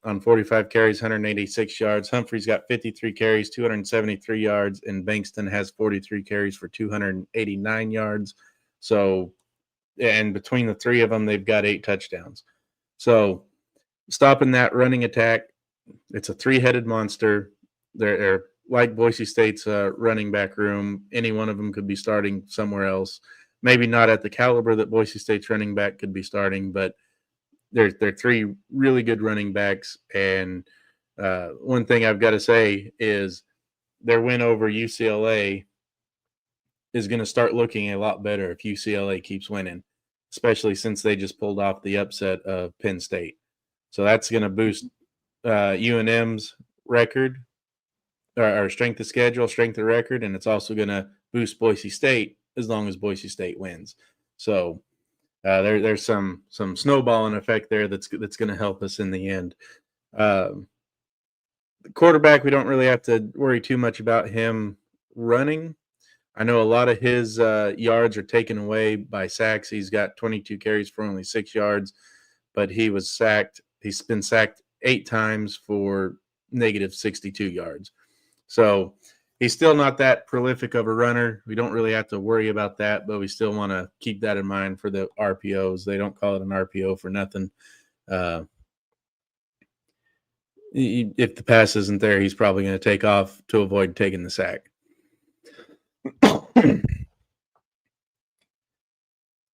on 45 carries, 186 yards. Humphreys got 53 carries, 273 yards, and Bankston has 43 carries for 289 yards. So, and between the three of them, they've got 8 touchdowns. So stopping that running attack, it's a three-headed monster. They're like Boise State's running back room. Any one of them could be starting somewhere else. Maybe not at the caliber that Boise State's running back could be starting, but they're three really good running backs. And one thing I've got to say is their win over UCLA is going to start looking a lot better if UCLA keeps winning, especially since they just pulled off the upset of Penn State. So that's going to boost UNM's record or strength of schedule, strength of record, and it's also going to boost Boise State as long as Boise State wins. So there's some snowballing effect there that's going to help us in the end. The quarterback, we don't really have to worry too much about him running. I know a lot of his yards are taken away by sacks. He's got 22 carries for only 6 yards, but he was sacked. He's been sacked 8 times for negative 62 yards. So he's still not that prolific of a runner. We don't really have to worry about that, but we still want to keep that in mind for the RPOs. They don't call it an RPO for nothing. If the pass isn't there, he's probably going to take off to avoid taking the sack. And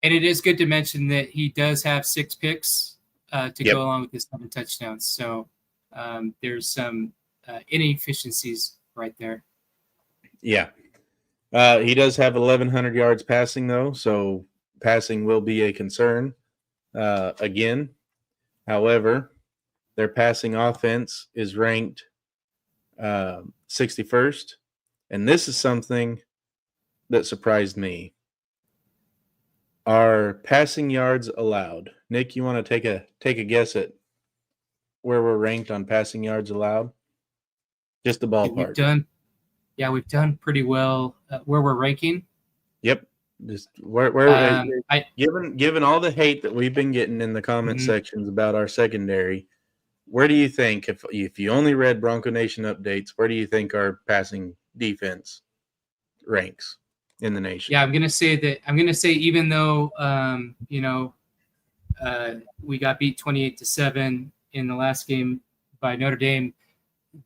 it is good to mention that he does have 6 picks to go along with his 7 touchdowns. So there's some inefficiencies right there. Yeah. He does have 1,100 yards passing, though, so passing will be a concern again. However, their passing offense is ranked 61st, and this is something that surprised me. Are passing yards allowed? Nick, you want to take a guess at where we're ranked on passing yards allowed? Just the ballpark. We've done pretty well where we're ranking. Yep. Just where given all the hate that we've been getting in the comment sections about our secondary, where do you think, if you only read Bronco Nation updates, where do you think our passing defense ranks in the nation? Yeah, I'm gonna say even though we got beat 28-7 in the last game by Notre Dame,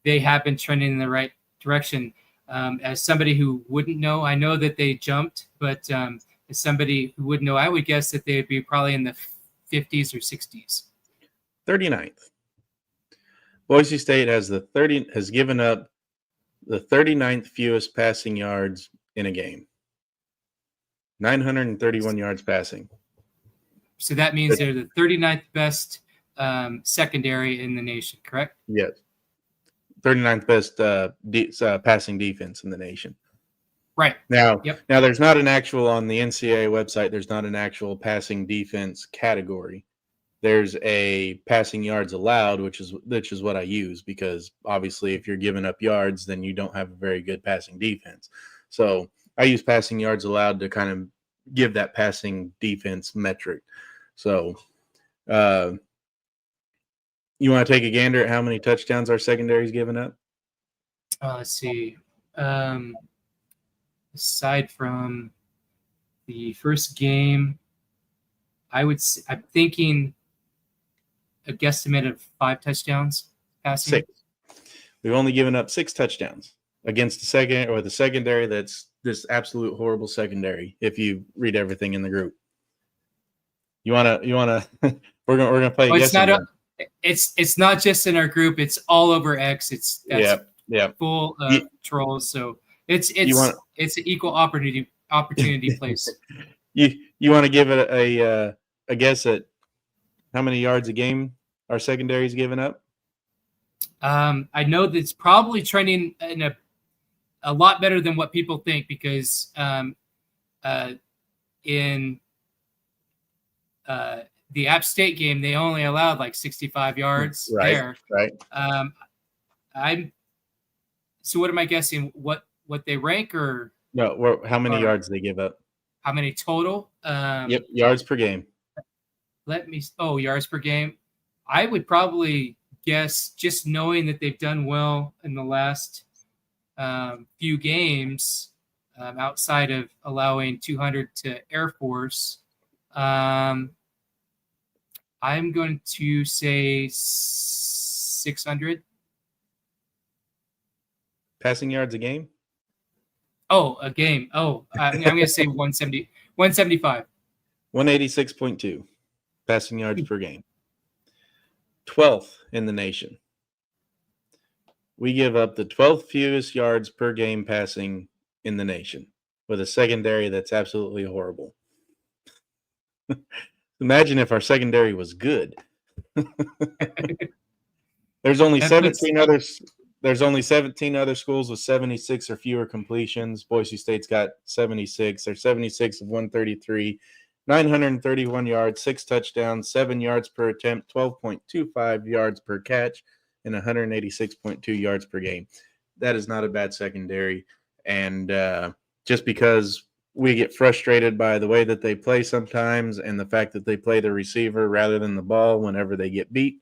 they have been trending in the right direction. As somebody who wouldn't know, I know that they jumped, but as somebody who wouldn't know, I would guess that they would be probably in the 50s or 60s. 39th. Boise State has given up the 39th fewest passing yards in a game. 931 yards passing. So that means they're the 39th best secondary in the nation, correct? Yes. 39th best passing defense in the nation. Right. Now, Yep. now there's not an actual on the NCAA website. There's not an actual passing defense category. There's a passing yards allowed, which is what I use, because obviously if you're giving up yards, then you don't have a very good passing defense. So I use passing yards allowed to kind of give that passing defense metric. So you want to take a gander at how many touchdowns our secondary's given up? Let's see. Aside from the first game, I'm thinking a guesstimate of 5 touchdowns passing. 6. We've only given up 6 touchdowns against the secondary that's this absolute horrible secondary. If you read everything in the group, you wanna we're gonna play. Well, it's not just in our group. It's all over X. Full of trolls. So it's an equal opportunity place. You want to give it a guess at how many yards a game our secondary's given up? I know that it's probably trending in a lot better than what people think, because in the App State game, they only allowed like 65 yards there. Right. So what am I guessing? What they rank, or no? How many yards they give up? How many total? Yep, yards per game. Yards per game. I would probably guess, just knowing that they've done well in the last few games, outside of allowing 200 to Air Force. I'm going to say 600 passing yards a game. Oh, a game. Oh, I'm going to say 175. 186.2 passing yards per game. 12th in the nation. We give up the 12th fewest yards per game passing in the nation, with a secondary that's absolutely horrible. Imagine if our secondary was good. There's only 17 other schools with 76 or fewer completions. Boise State's got 76. They're 76 of 133, 931 yards, 6 touchdowns, 7 yards per attempt, 12.25 yards per catch, and 186.2 yards per game. That is not a bad secondary. And just because we get frustrated by the way that they play sometimes, and the fact that they play the receiver rather than the ball whenever they get beat,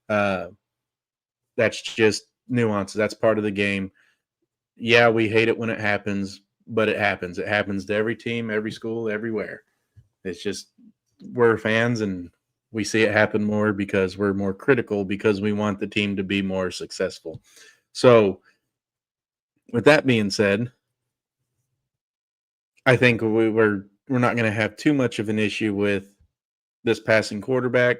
that's just nuance. That's part of the game. Yeah, we hate it when it happens, but it happens. It happens to every team, every school, everywhere. It's just, we're fans, and we see it happen more because we're more critical, because we want the team to be more successful. So with that being said, I think we're not going to have too much of an issue with this passing quarterback.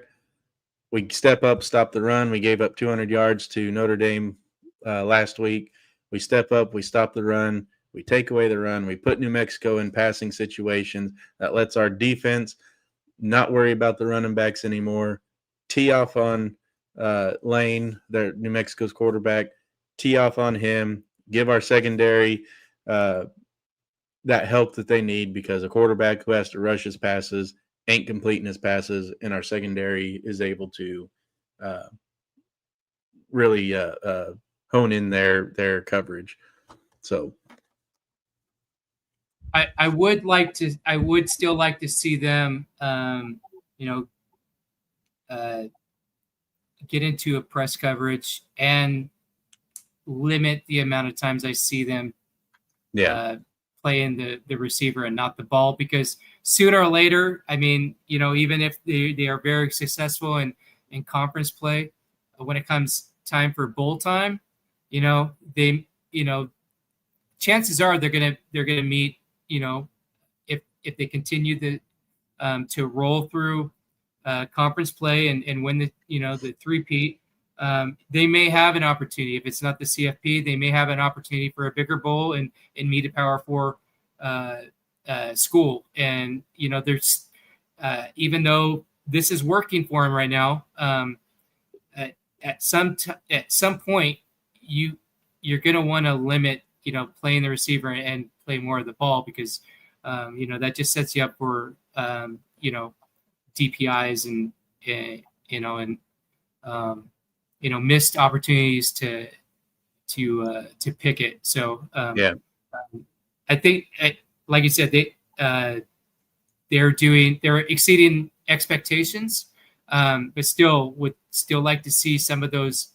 We step up, stop the run. We gave up 200 yards to Notre Dame last week. We step up, we stop the run, we take away the run, we put New Mexico in passing situations. That lets our defense not worry about the running backs anymore. Tee off on Lane, New Mexico's quarterback, tee off on him, give our secondary that help that they need, because a quarterback who has to rush his passes ain't completing his passes, and our secondary is able to really hone in their coverage. So I would still like to see them get into a press coverage and limit the amount of times I see them playing the receiver and not the ball, because sooner or later, I mean, even if they are very successful in conference play, when it comes time for bowl time, chances are they're gonna meet, if they continue to roll through conference play and win the three-peat, they may have an opportunity. If it's not the CFP, they may have an opportunity for a bigger bowl and meet a Power 4 school. And there's even though this is working for him right now, at some point you're going to want to limit playing the receiver and play more of the ball, because that just sets you up for DPIs and missed opportunities to pick it. So I think, like you said, they're exceeding expectations, but still would like to see some of those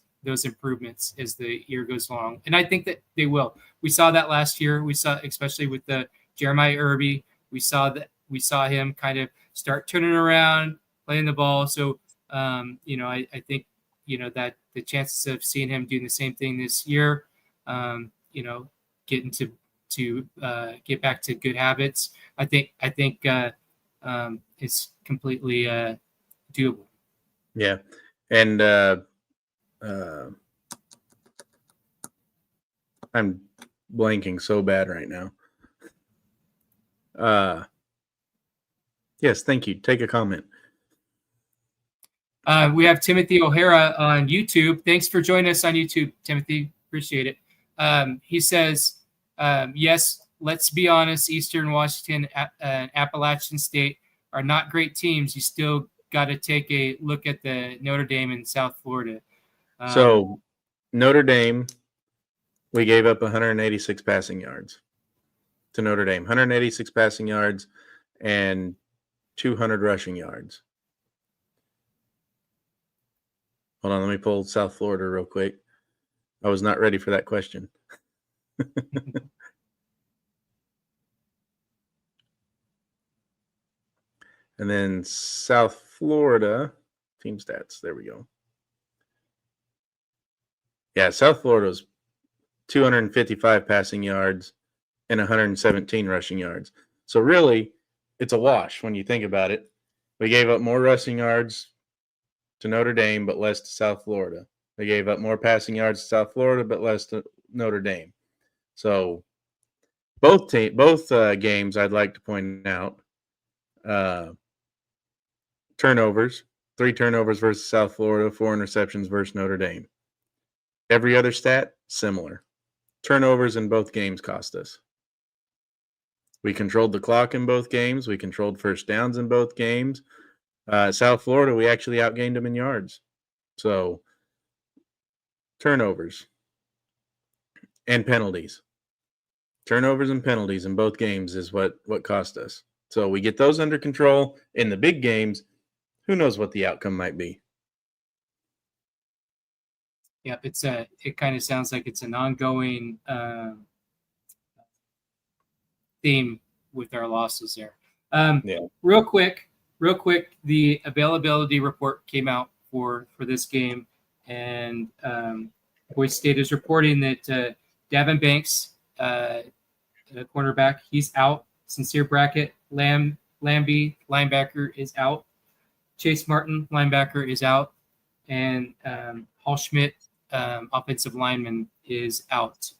improvements as the year goes along. And I think that they will. We saw that last year. We saw, especially with the Jeremiah Irby, we saw him kind of start turning around, playing the ball. So, I think, that the chances of seeing him doing the same thing this year, getting to get back to good habits, I think it's completely doable. Yeah. And I'm blanking so bad right now. Yes, thank you. Take a comment. We have Timothy O'Hara on YouTube. Thanks for joining us on YouTube, Timothy. Appreciate it. He says, yes, let's be honest, Eastern Washington and Appalachian State are not great teams. You still got to take a look at the Notre Dame in South Florida. So Notre Dame, we gave up 186 passing yards to Notre Dame, 186 passing yards and 200 rushing yards. Hold on, let me pull South Florida real quick. I was not ready for that question. And then South Florida, team stats, there we go. Yeah, South Florida was 255 passing yards and 117 rushing yards. So really, it's a wash when you think about it. We gave up more rushing yards to Notre Dame, but less to South Florida. They gave up more passing yards to South Florida, but less to Notre Dame. So both games, I'd like to point out, turnovers, 3 turnovers versus South Florida, 4 interceptions versus Notre Dame. Every other stat, similar. Turnovers in both games cost us. We controlled the clock in both games. We controlled first downs in both games. South Florida, we actually outgained them in yards. So turnovers and penalties. Turnovers and penalties in both games is what cost us. So we get those under control in the big games. Who knows what the outcome might be? Yep, it kind of sounds like it's an ongoing theme with our losses there. Real quick, the availability report came out for this game, and Boise State is reporting that Davin Banks, the cornerback, he's out. Sincere Brackett, Lambie, linebacker, is out. Chase Martin, linebacker, is out. And Hall Schmidt, offensive lineman, is out.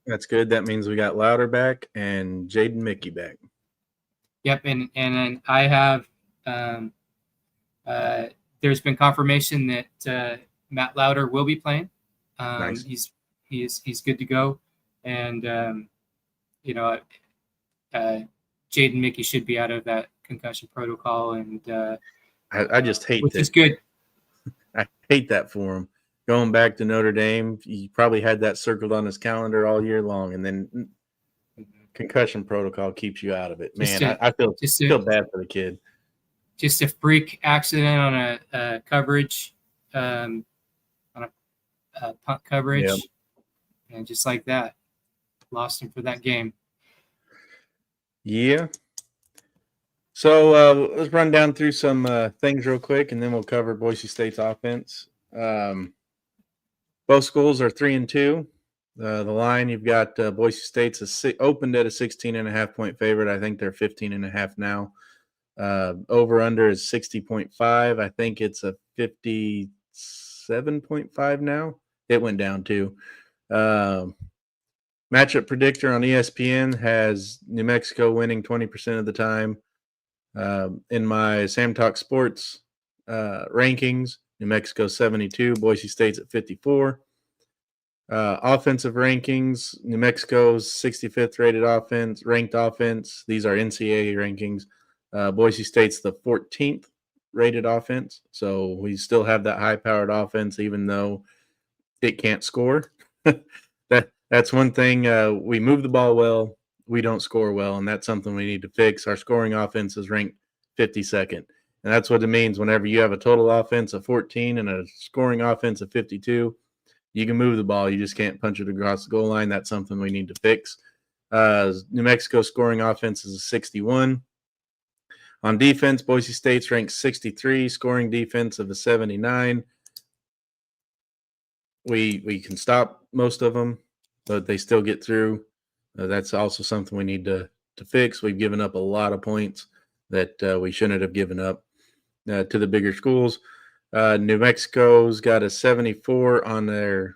That's good. That means we got Louder back and Jaden Mickey back. Yep, and I have there's been confirmation that Matt Louder will be playing. Nice. He's good to go, and Jaden Mickey should be out of that concussion protocol, and I just hate which that. is good. I hate that for him. Going back to Notre Dame, he probably had that circled on his calendar all year long, and then concussion protocol keeps you out of it. Man, I feel bad for the kid. Just a freak accident on a coverage, on a punt coverage, Yep. And just like that, lost him for that game. Yeah. So let's run down through some things real quick, and then we'll cover Boise State's offense. Both schools are 3-2. The line, you've got Boise State's opened at a 16.5-point favorite. I think they're 15.5 now. Over under is 60.5. I think it's a 50. 7.5 now. It went down too. Matchup predictor on ESPN has New Mexico winning 20% of the time. In my Sam Talk Sports rankings, New Mexico 72, Boise State's at 54. Offensive rankings, New Mexico's 65th rated offense, ranked offense. These are NCAA rankings. Boise State's the 14th rated offense. So we still have that high-powered offense, even though it can't score. That's one thing. We move the ball well. We don't score well, and that's something we need to fix. Our scoring offense is ranked 52nd, and that's what it means whenever you have a total offense of 14 and a scoring offense of 52. You can move the ball. You just can't punch it across the goal line. That's something we need to fix. New Mexico scoring offense is a 61. On defense, Boise State's ranked 63, scoring defense of a 79. We can stop most of them, but they still get through. That's also something we need to fix. We've given up a lot of points that we shouldn't have given up to the bigger schools. New Mexico's got a 74 on their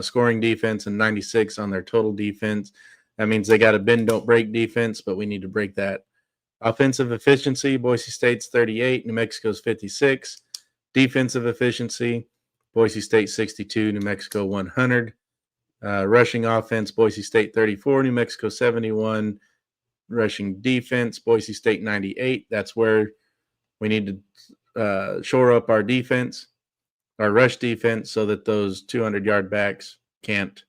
scoring defense and 96 on their total defense. That means they got a bend, don't break defense, but we need to break that. Offensive efficiency, Boise State's 38, New Mexico's 56. Defensive efficiency, Boise State 62, New Mexico 100. Rushing offense, Boise State 34, New Mexico 71. Rushing defense, Boise State 98. That's where we need to shore up our defense, our rush defense, so that those 200-yard backs can't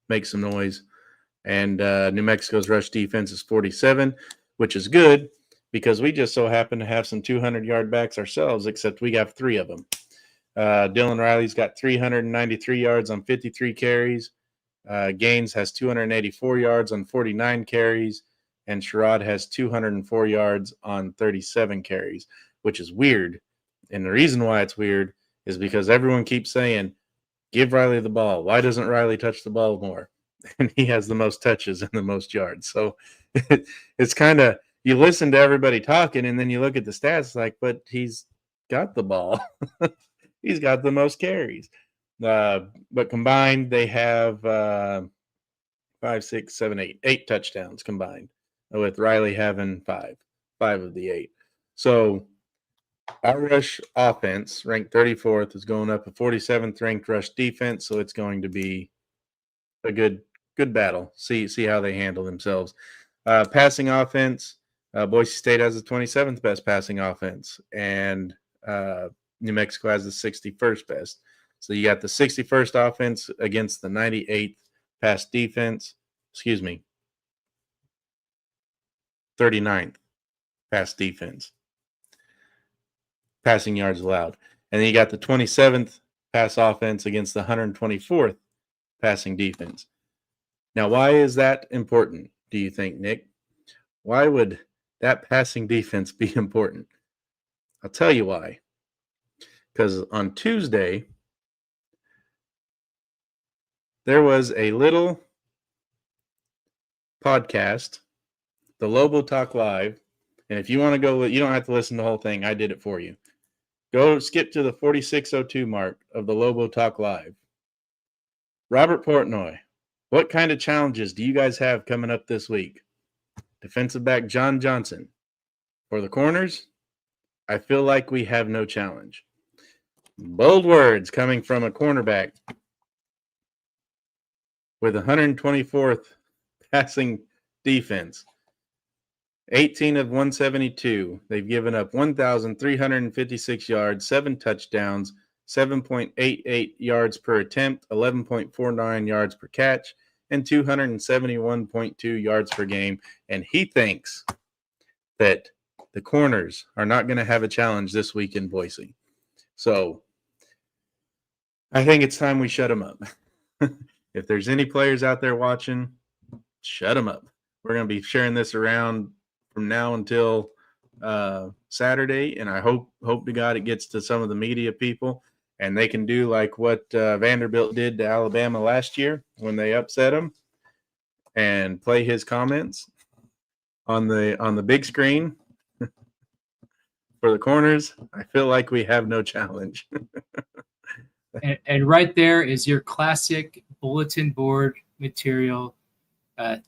make some noise. And New Mexico's rush defense is 47, which is good because we just so happen to have some 200-yard backs ourselves, except we have 3 of them. Dylan Riley's got 393 yards on 53 carries. Gaines has 284 yards on 49 carries. And Sherrod has 204 yards on 37 carries, which is weird. And the reason why it's weird is because everyone keeps saying, give Riley the ball. Why doesn't Riley touch the ball more? And he has the most touches and the most yards. So it's kind of, you listen to everybody talking and then you look at the stats like, but he's got the ball. He's got the most carries. But combined, they have 8 touchdowns combined, with Riley having 5 of the 8. So our rush offense, ranked 34th, is going up a 47th ranked rush defense. So it's going to be a good battle. See how they handle themselves. Passing offense, Boise State has the 27th best passing offense, and New Mexico has the 61st best. So you got the 61st offense against the 98th pass defense. 39th pass defense. Passing yards allowed. And then you got the 27th pass offense against the 124th passing defense. Now, why is that important, do you think, Nick? Why would that passing defense be important? I'll tell you why. Because on Tuesday, there was a little podcast, the Lobo Talk Live. And if you want to go, you don't have to listen to the whole thing. I did it for you. Go skip to the 4602 mark of the Lobo Talk Live. Robert Portnoy, what kind of challenges do you guys have coming up this week? Defensive back John Johnson. For the corners, I feel like we have no challenge. Bold words coming from a cornerback with 124th passing defense. 18 of 172. They've given up 1,356 yards, 7 touchdowns, 7.88 yards per attempt, 11.49 yards per catch, and 271.2 yards per game. And he thinks that the corners are not going to have a challenge this week in Boise. So I think it's time we shut them up. If there's any players out there watching, shut them up. We're going to be sharing this around from now until Saturday, and I hope to God it gets to some of the media people, and they can do like what Vanderbilt did to Alabama last year when they upset them, and play his comments on the big screen For the corners, I feel like we have no challenge. And right there is your classic bulletin board material.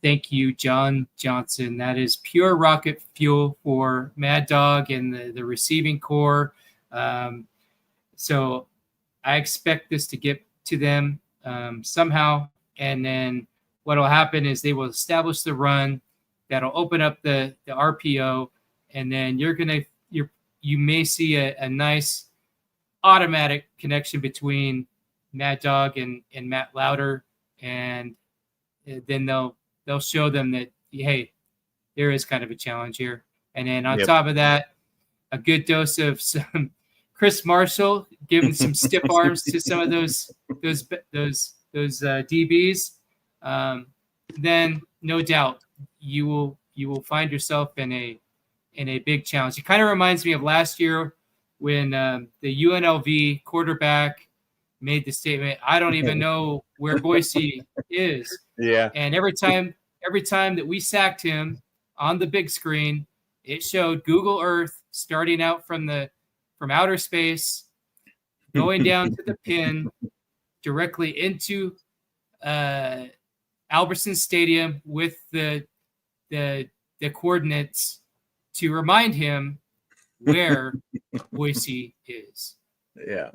Thank you, John Johnson. That is pure rocket fuel for Mad Dog and the receiving core. So I expect this to get to them somehow. And then what will happen is they will establish the run. That'll open up the RPO. And then you may see a nice automatic connection between Mad Dog and Matt Lauder. And then they'll show them that, hey, there is kind of a challenge here. And then on top of that, a good dose of some Chris Marshall giving some stiff arms to some of those DBs. Then no doubt you will find yourself in a big challenge. It kind of reminds me of last year when the UNLV quarterback made the statement, "I don't even know where Boise is." Yeah. And every time that we sacked him on the big screen, it showed Google Earth starting out from outer space, going down to the pin, directly into Albertson Stadium with the coordinates to remind him where Boise is. Yeah.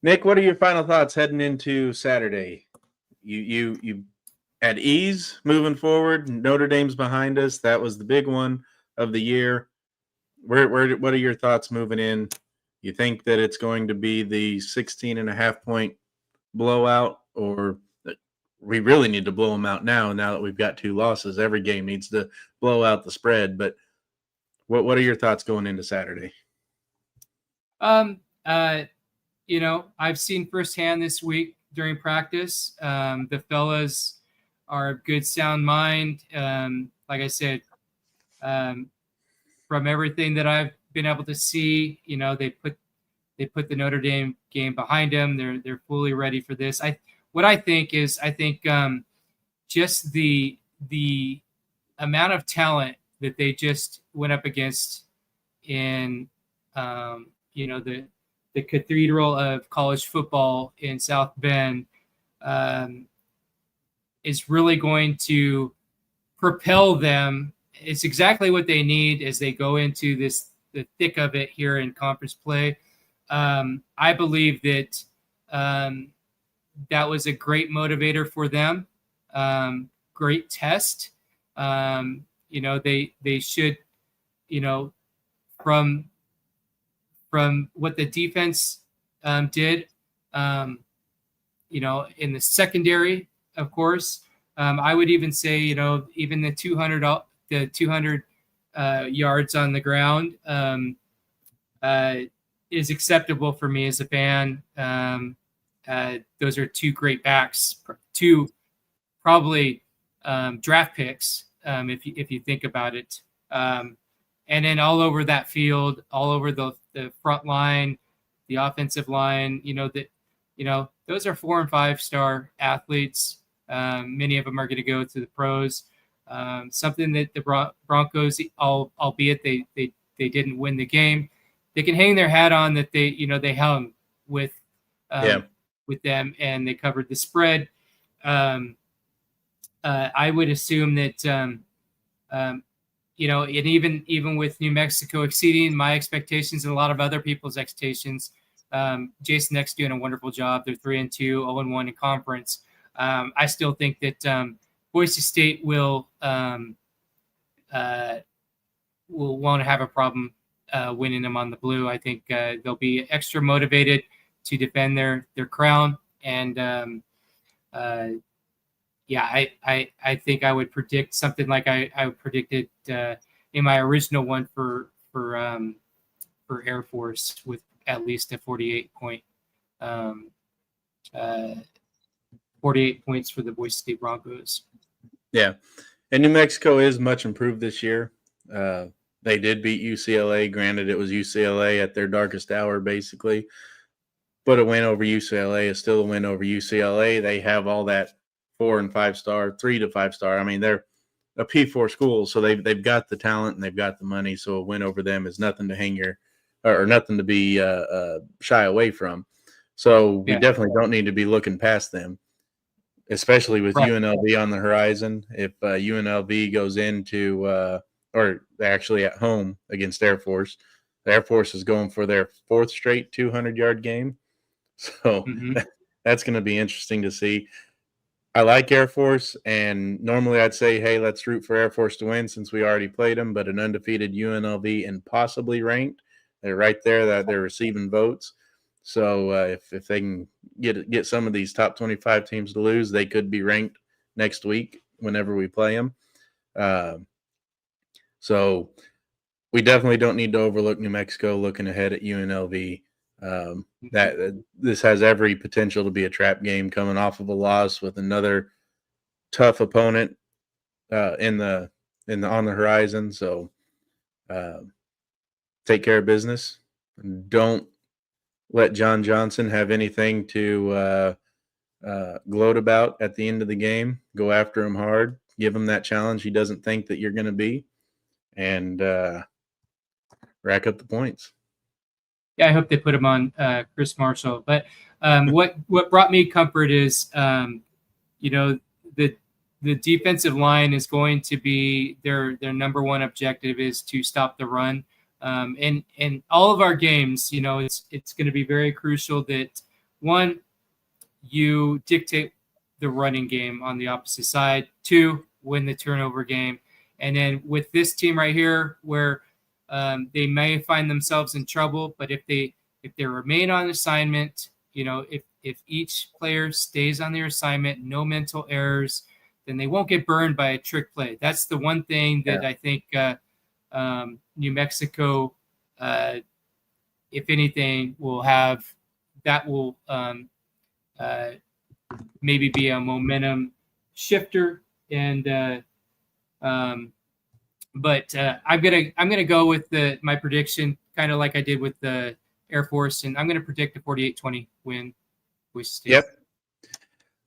Nick, what are your final thoughts heading into Saturday? You at ease moving forward. Notre Dame's behind us. That was the big one of the year. What are your thoughts moving in? You think that it's going to be the 16.5 point blowout, or we really need to blow them out now that we've got 2 losses? Every game needs to blow out the spread. But what are your thoughts going into Saturday? I've seen firsthand this week during practice, the fellas are of good sound mind. Like I said, from everything that I've been able to see, they put the Notre Dame game behind them. They're fully ready for this. I think just the amount of talent that they just went up against in the cathedral of college football in South Bend is really going to propel them. It's exactly what they need as they go into the thick of it here in conference play. I believe that that was a great motivator for them. Great test. They should, from what the defense did, in the secondary, of course, I would even say, even the 200 yards on the ground is acceptable for me as a fan. Those are 2 great backs, 2 probably draft picks, if you think about it. And then all over that field, all over the front line, the offensive line, those are 4 and 5 star athletes. Many of them are going to go to the pros. Something that the Broncos, albeit they didn't win the game, they can hang their hat on that they hung with them and they covered the spread. I would assume that and even with New Mexico exceeding my expectations and a lot of other people's expectations, Jason Eck's doing a wonderful job. They're 3-2, 0-1 in conference. I still think that Boise State won't have a problem winning them on the blue. I think they'll be extra motivated to defend their crown. And I think I would predict something like I predicted in my original one for Air Force, with at least a 48 points for the Boise State Broncos. Yeah. And New Mexico is much improved this year. They did beat UCLA. Granted, it was UCLA at their darkest hour, basically. But a win over UCLA is still a win over UCLA. They have all that 4 and 5 star, 3 to 5 star. I mean, a P4 school, so they've got the talent and they've got the money. So a win over them is nothing to hang your or nothing to be shy away from. So we definitely don't need to be looking past them, especially with UNLV on the horizon. If UNLV goes into or actually at home against Air Force, the Air Force is going for their 4th straight 200-yard game. So that's going to be interesting to see. I like Air Force, and normally I'd say, hey, let's root for Air Force to win since we already played them, but an undefeated UNLV and possibly ranked, they're right there, that they're receiving votes. So if they can get some of these top 25 teams to lose, they could be ranked next week whenever we play them. So we definitely don't need to overlook New Mexico looking ahead at UNLV. That this has every potential to be a trap game coming off of a loss with another tough opponent on the horizon. So take care of business. Don't let John Johnson have anything to gloat about at the end of the game. Go after him hard. Give him that challenge he doesn't think that you're going to be, and rack up the points. Yeah, I hope they put him on Chris Marshall. But what brought me comfort is, the defensive line is going to be their number one objective is to stop the run. And all of our games, it's going to be very crucial that, one, you dictate the running game on the opposite side. 2, win the turnover game. And then with this team right here, where they may find themselves in trouble, but if they remain on assignment, if each player stays on their assignment, no mental errors, then they won't get burned by a trick play. That's the one thing that I think New Mexico, if anything, will have. That will maybe be a momentum shifter, and but I'm gonna go with my prediction, kind of like I did with the Air Force, and I'm gonna predict a 48-20 win. Boise State. Yep,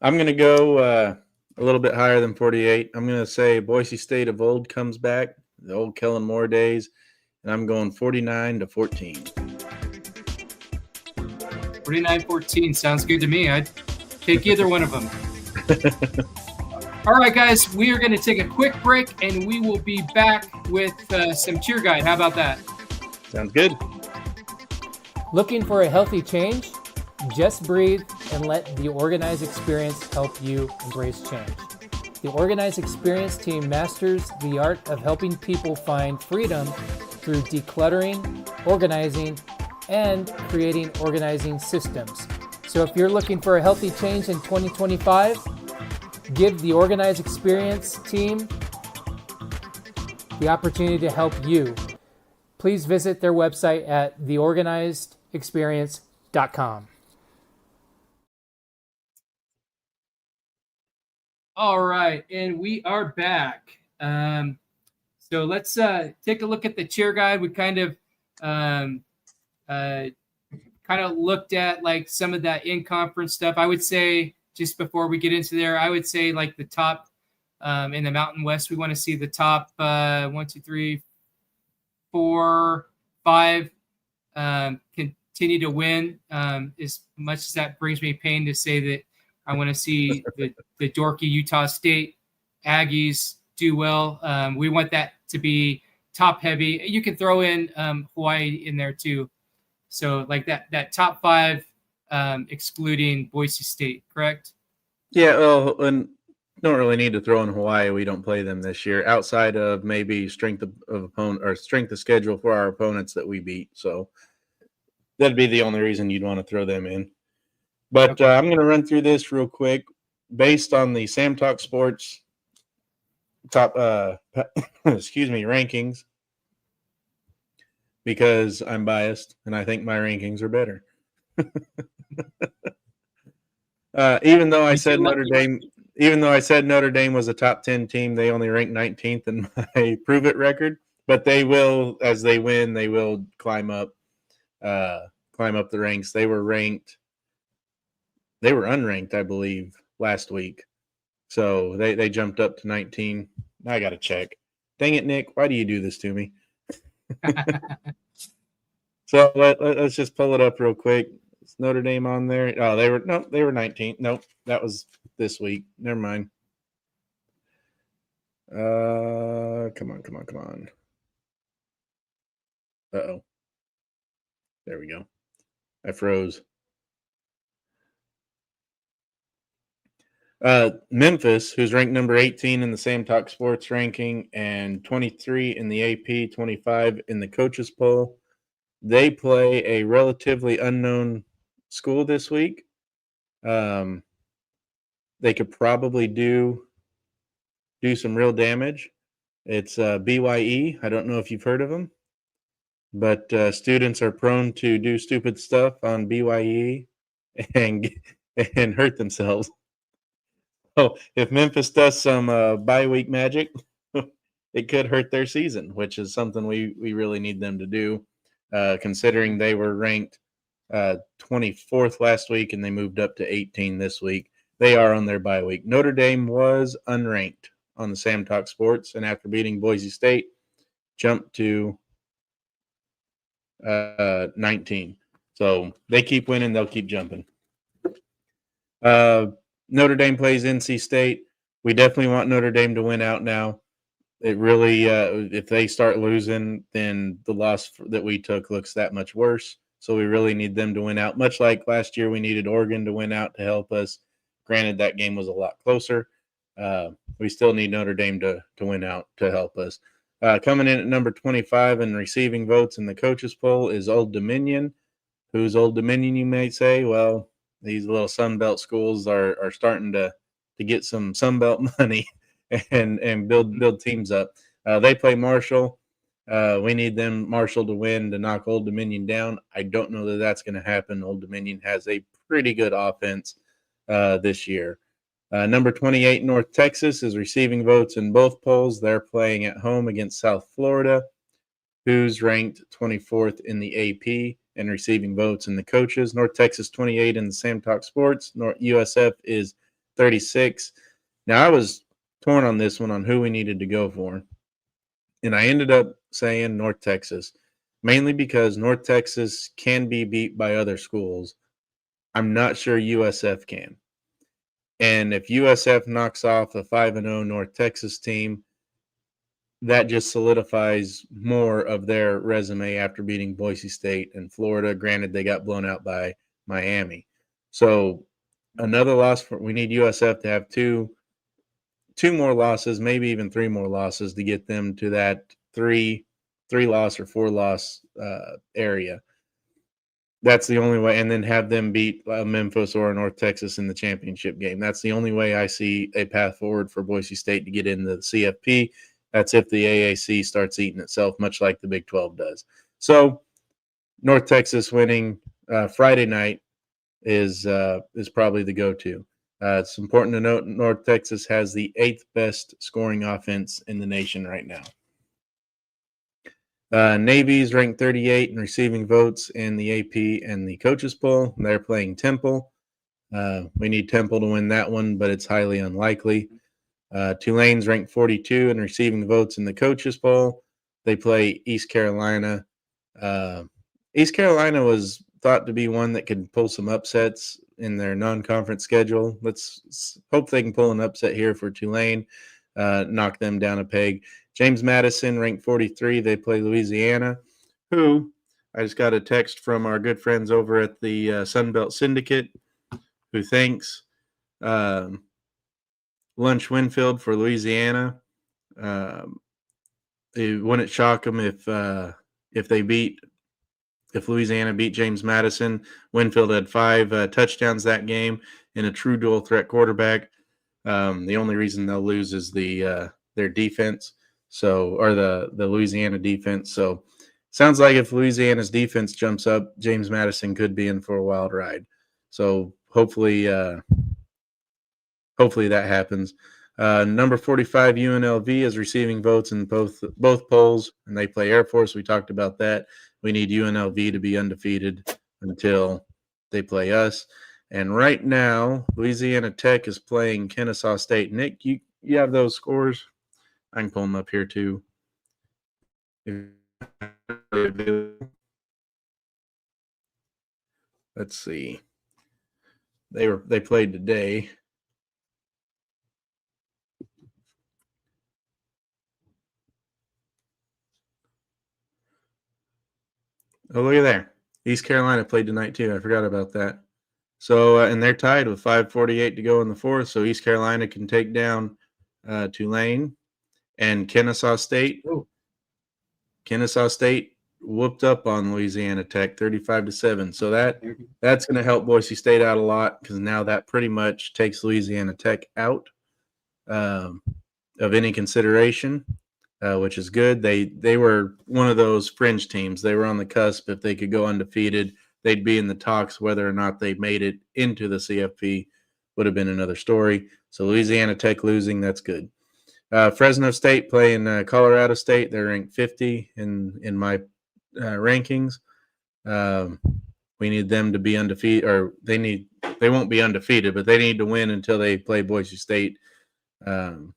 I'm gonna go a little bit higher than 48. I'm gonna say Boise State of old comes back, the old Kellen Moore days, and I'm going 49-14. 49-14 sounds good to me. I'd take either one of them. All right, guys, we are going to take a quick break, and we will be back with some cheer guide. How about that? Sounds good. Looking for a healthy change? Just breathe and let the Organized Experience help you embrace change. The Organized Experience team masters the art of helping people find freedom through decluttering, organizing, and creating organizing systems. So if you're looking for a healthy change in 2025, give the Organized Experience team the opportunity to help you. Please visit their website at theorganizedexperience.com. All right, and we are back. So let's take a look at the cheer guide. We kind of looked at like some of that in-conference stuff. I would say, just before we get into there, I would say like the top in the Mountain West, we want to see the top 1, 2, 3, 4, 5 continue to win. As much as that brings me pain to say that I want to see the dorky Utah State Aggies do well. We want that to be top heavy. You can throw in Hawaii in there too. So like that top 5, excluding Boise State, correct? Yeah, well, and don't really need to throw in Hawaii. We don't play them this year, outside of maybe strength of opponent or strength of schedule for our opponents that we beat. So that'd be the only reason you'd want to throw them in. But Okay. I'm going to run through this real quick based on the Sam Talk Sports top rankings, because I'm biased and I think my rankings are better. Even though I said Notre Dame was a top 10 team, they only ranked 19th in my Prove It record. But they will, as they win, they will climb up the ranks. They were unranked, I believe, last week. So they jumped up to 19th Now I got to check. Dang it, Nick. Why do you do this to me? So let's just pull it up real quick. Is Notre Dame on there? Oh, they were 19. Nope, that was this week. Never mind. Come on. Uh-oh. There we go. I froze. Memphis, who's ranked number 18 in the Sam Talk Sports ranking and 23 in the AP, 25 in the coaches poll. They play a relatively unknown school this week. They could probably do some real damage. It's BYE. I don't know if you've heard of them, but students are prone to do stupid stuff on BYE and hurt themselves. So if Memphis does some bye week magic, it could hurt their season, which is something we really need them to do, considering they were ranked 24th last week and they moved up to 18 this week. They are on their bye week. Notre Dame was unranked on the Sam Talk Sports, and after beating Boise State, jumped to 19. So they keep winning, they'll keep jumping. Notre Dame plays NC State. We definitely want Notre Dame to win out now. It really, if they start losing, then the loss that we took looks that much worse. So we really need them to win out. Much like last year, we needed Oregon to win out to help us. Granted, that game was a lot closer. We still need Notre Dame to win out to help us. Coming in at number 25 and receiving votes in the coaches poll is Old Dominion. Who's Old Dominion, you may say? Well, these little Sunbelt schools are starting to get some Sunbelt money and build teams up. They play Marshall. We need Marshall to win to knock Old Dominion down. I don't know that that's going to happen. Old Dominion has a pretty good offense this year. Number 28, North Texas, is receiving votes in both polls. They're playing at home against South Florida, who's ranked 24th in the AP and receiving votes in the coaches. North Texas 28 in the Sam Talk Sports. USF is 36. Now, I was torn on this one on who we needed to go for, and I ended up saying North Texas, mainly because North Texas can be beat by other schools. I'm not sure USF can. And if USF knocks off a 5-0 North Texas team, that just solidifies more of their resume after beating Boise State and Florida. Granted, they got blown out by Miami. So another loss. We need USF to have two more losses, maybe even 3 more losses to get them to that 3-loss or 4-loss area. That's the only way, and then have them beat Memphis or North Texas in the championship game. That's the only way I see a path forward for Boise State to get into the CFP. That's if the AAC starts eating itself, much like the Big 12 does. So North Texas winning Friday night is probably the go-to. It's important to note North Texas has the 8th best scoring offense in the nation right now. Navy's ranked 38 in receiving votes in the AP and the coaches poll. They're playing Temple. We need Temple to win that one, but it's highly unlikely. Tulane's ranked 42 in receiving votes in the coaches poll. They play East Carolina. East Carolina was thought to be one that could pull some upsets in their non-conference schedule. Let's hope they can pull an upset here for Tulane, knock them down a peg. James Madison, ranked 43. They play Louisiana, who I just got a text from our good friends over at the Sunbelt Syndicate, who thinks Lunch Winfield for Louisiana. It wouldn't shock them if Louisiana beat James Madison. Winfield had 5 touchdowns that game and a true dual threat quarterback. The only reason they'll lose is their defense. Or the Louisiana defense. So sounds like if Louisiana's defense jumps up, James Madison could be in for a wild ride. So hopefully that happens. Number 45 UNLV is receiving votes in both polls, and they play Air Force. We talked about that. We need UNLV to be undefeated until they play us. And right now, Louisiana Tech is playing Kennesaw State. Nick, you have those scores I can pull them up here too. Let's see. They played today. Oh, look at there. East Carolina played tonight too. I forgot about that. So, and they're tied with 5:48 to go in the fourth. So East Carolina can take down Tulane and Kennesaw State. Ooh. Kennesaw State whooped up on Louisiana Tech 35-7. So that's going to help Boise State out a lot because now that pretty much takes Louisiana Tech out of any consideration, which is good. They were one of those fringe teams. They were on the cusp. If they could go undefeated, they'd be in the talks. Whether or not they made it into the CFP would have been another story. So Louisiana Tech losing, that's good. Fresno State playing Colorado State. They're ranked 50 in my rankings. We need them to be undefeated, or they won't be undefeated, but they need to win until they play Boise State. And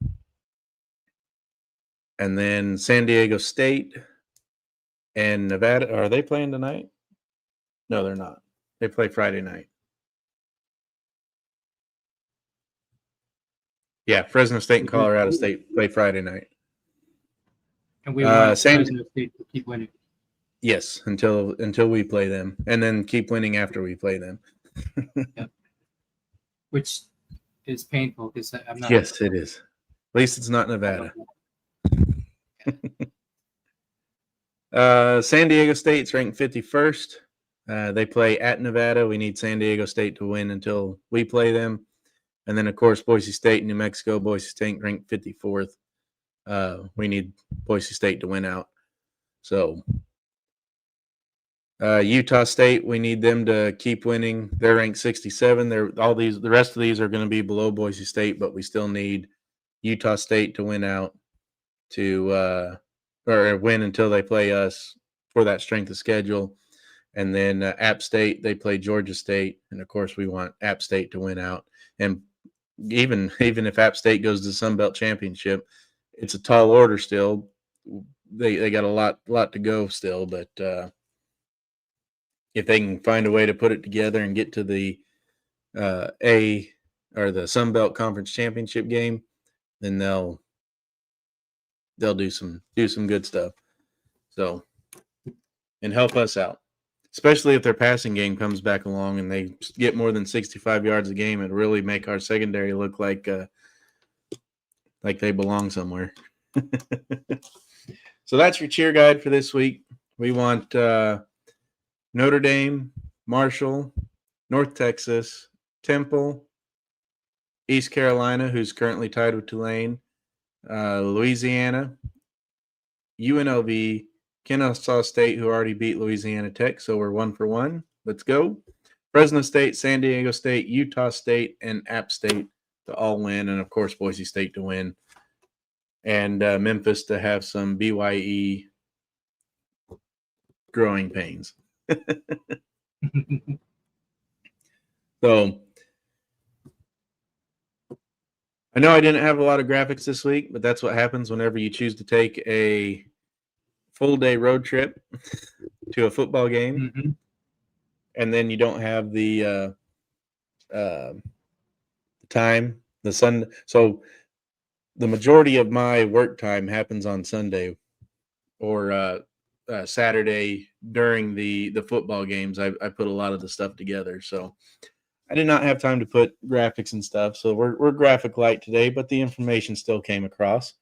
then San Diego State and Nevada. Are they playing tonight? No, they're not. They play Friday night. Yeah, Fresno State and Colorado State play Friday night. And we want Fresno State to keep winning. Yes, until we play them, and then keep winning after we play them. Yep. Which is painful because I'm not. Yes, it is. At least it's not Nevada. San Diego State's ranked 51st. They play at Nevada. We need San Diego State to win until we play them. And then, of course, Boise State and New Mexico. Boise State ranked 54th. We need Boise State to win out. So Utah State, we need them to keep winning. They're ranked 67. The rest of these are going to be below Boise State, but we still need Utah State to win out or win until they play us for that strength of schedule. And then App State, they play Georgia State, and of course we want App State to win out. And even if App State goes to the Sun Belt Championship, it's a tall order still. They got a lot to go still, but if they can find a way to put it together and get to the the Sun Belt Conference Championship game, then they'll do some good stuff. So, and help us out, especially if their passing game comes back along and they get more than 65 yards a game. It'll really make our secondary look like they belong somewhere. So that's your cheer guide for this week. We want Notre Dame, Marshall, North Texas, Temple, East Carolina, who's currently tied with Tulane, Louisiana, UNLV, Kennesaw State, who already beat Louisiana Tech, so we're 1-for-1. Let's go. Fresno State, San Diego State, Utah State, and App State to all win, and of course Boise State to win, and Memphis to have some BYE growing pains. So I know I didn't have a lot of graphics this week, but that's what happens whenever you choose to take a full day road trip to a football game, Mm-hmm. and then you don't have the time, the Sunday. So the majority of my work time happens on Sunday or Saturday during the football games. I put a lot of the stuff together, so I did not have time to put graphics and stuff. So we're graphic light today, but the information still came across,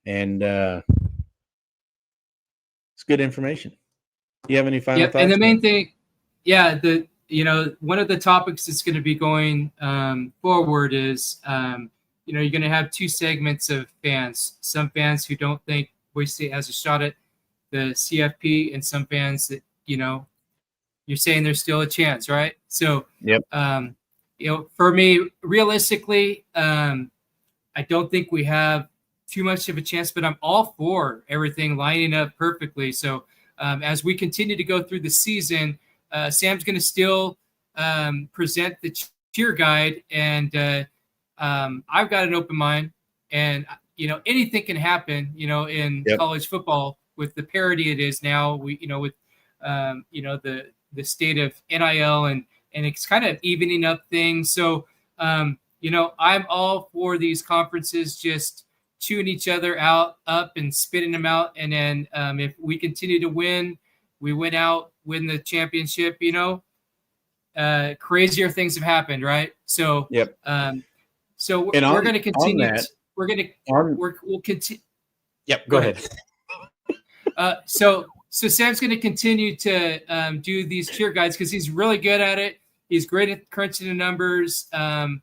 and it's good information. Do you have any final thoughts? And the main thing, one of the topics that's going to be going forward is, you're going to have two segments of fans. Some fans who don't think Boise State has a shot at the CFP, and some fans that, you're saying there's still a chance, right? So, yep. For me, realistically, I don't think we have too much of a chance, but I'm all for everything lining up perfectly. So as we continue to go through the season, Sam's going to still present the cheer guide, and I've got an open mind, and anything can happen, in Yep. college football with the parity it is now. We, with, the state of NIL and it's kind of evening up things. So, I'm all for these conferences just chewing each other up and spitting them out. And then if we continue to win, we win the championship, crazier things have happened, right? So, Yep. so And we're going to continue. that, We'll continue. Yep. Go ahead. So Sam's going to continue to do these cheer guides because he's really good at it. He's great at crunching the numbers, and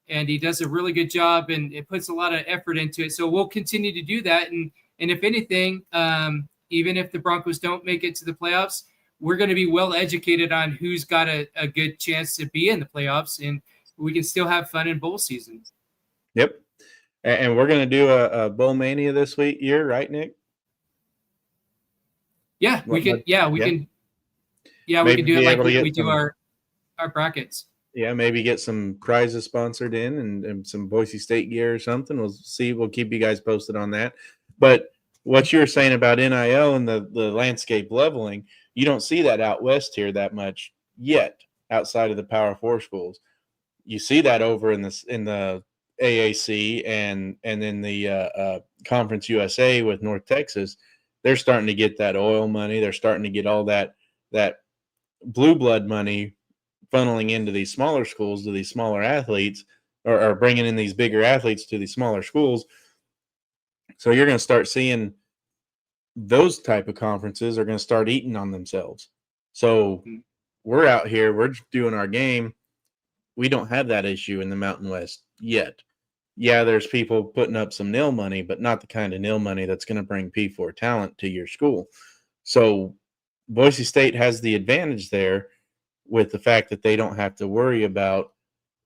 he does a really good job, and it puts a lot of effort into it. So we'll continue to do that, and if anything, even if the Broncos don't make it to the playoffs, we're going to be well educated on who's got a good chance to be in the playoffs, and we can still have fun in bowl season. Yep. And we're going to do a Bowl Mania this year, right, Nick? Yeah, we can. Yeah, we can. Yeah, Maybe we can do it like able to we get do some- our brackets. Yeah, maybe get some prizes sponsored in and some Boise State gear or something. We'll see. We'll keep you guys posted on that. But what you were saying about NIL and the landscape leveling, you don't see that out west here that much yet outside of the Power 4 schools. You see that over in the AAC and in the Conference USA with North Texas. They're starting to get that oil money. They're starting to get all that blue blood money funneling into these smaller schools, to these smaller athletes, or bringing in these bigger athletes to these smaller schools. So you're going to start seeing those type of conferences are going to start eating on themselves. So we're out here, we're just doing our game. We don't have that issue in the Mountain West yet. Yeah, there's people putting up some nil money, but not the kind of nil money that's going to bring P4 talent to your school. So Boise State has the advantage there with the fact that they don't have to worry about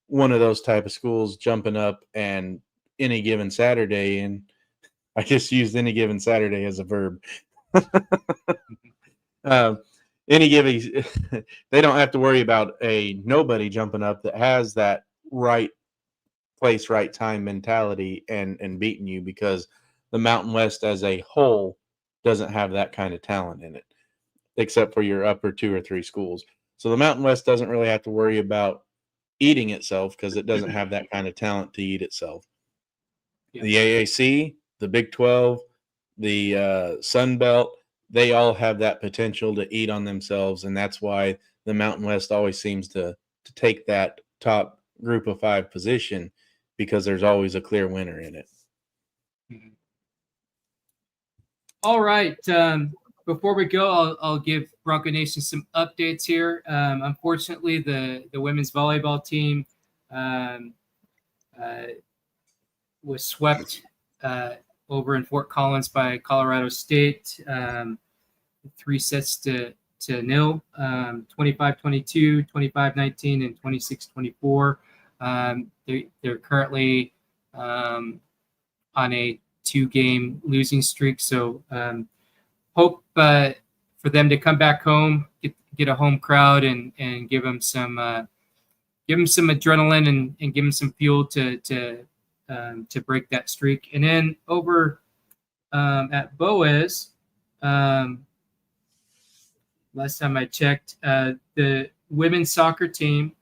one of those type of schools jumping up and any given Saturday. And I just used any given Saturday as a verb. Any given, they don't have to worry about a nobody jumping up that has that right place, right time mentality and beating you, because the Mountain West as a whole doesn't have that kind of talent in it, except for your upper 2 or 3 schools. So the Mountain West doesn't really have to worry about eating itself because it doesn't have that kind of talent to eat itself. Yeah. The AAC, the Big 12, the Sun Belt, they all have that potential to eat on themselves, and that's why the Mountain West always seems to take that top group of 5 position, because there's always a clear winner in it. Mm-hmm. All right. Before we go, I'll give Bronco Nation some updates here. Unfortunately, the women's volleyball team was swept over in Fort Collins by Colorado State, 3 sets to 0, 25-22, 25-19, and 26-24. They're currently on a 2-game losing streak, so hope for them to come back home, get a home crowd, and give them some adrenaline and give them some fuel to break that streak. And then over at Boise, last time I checked, the women's soccer team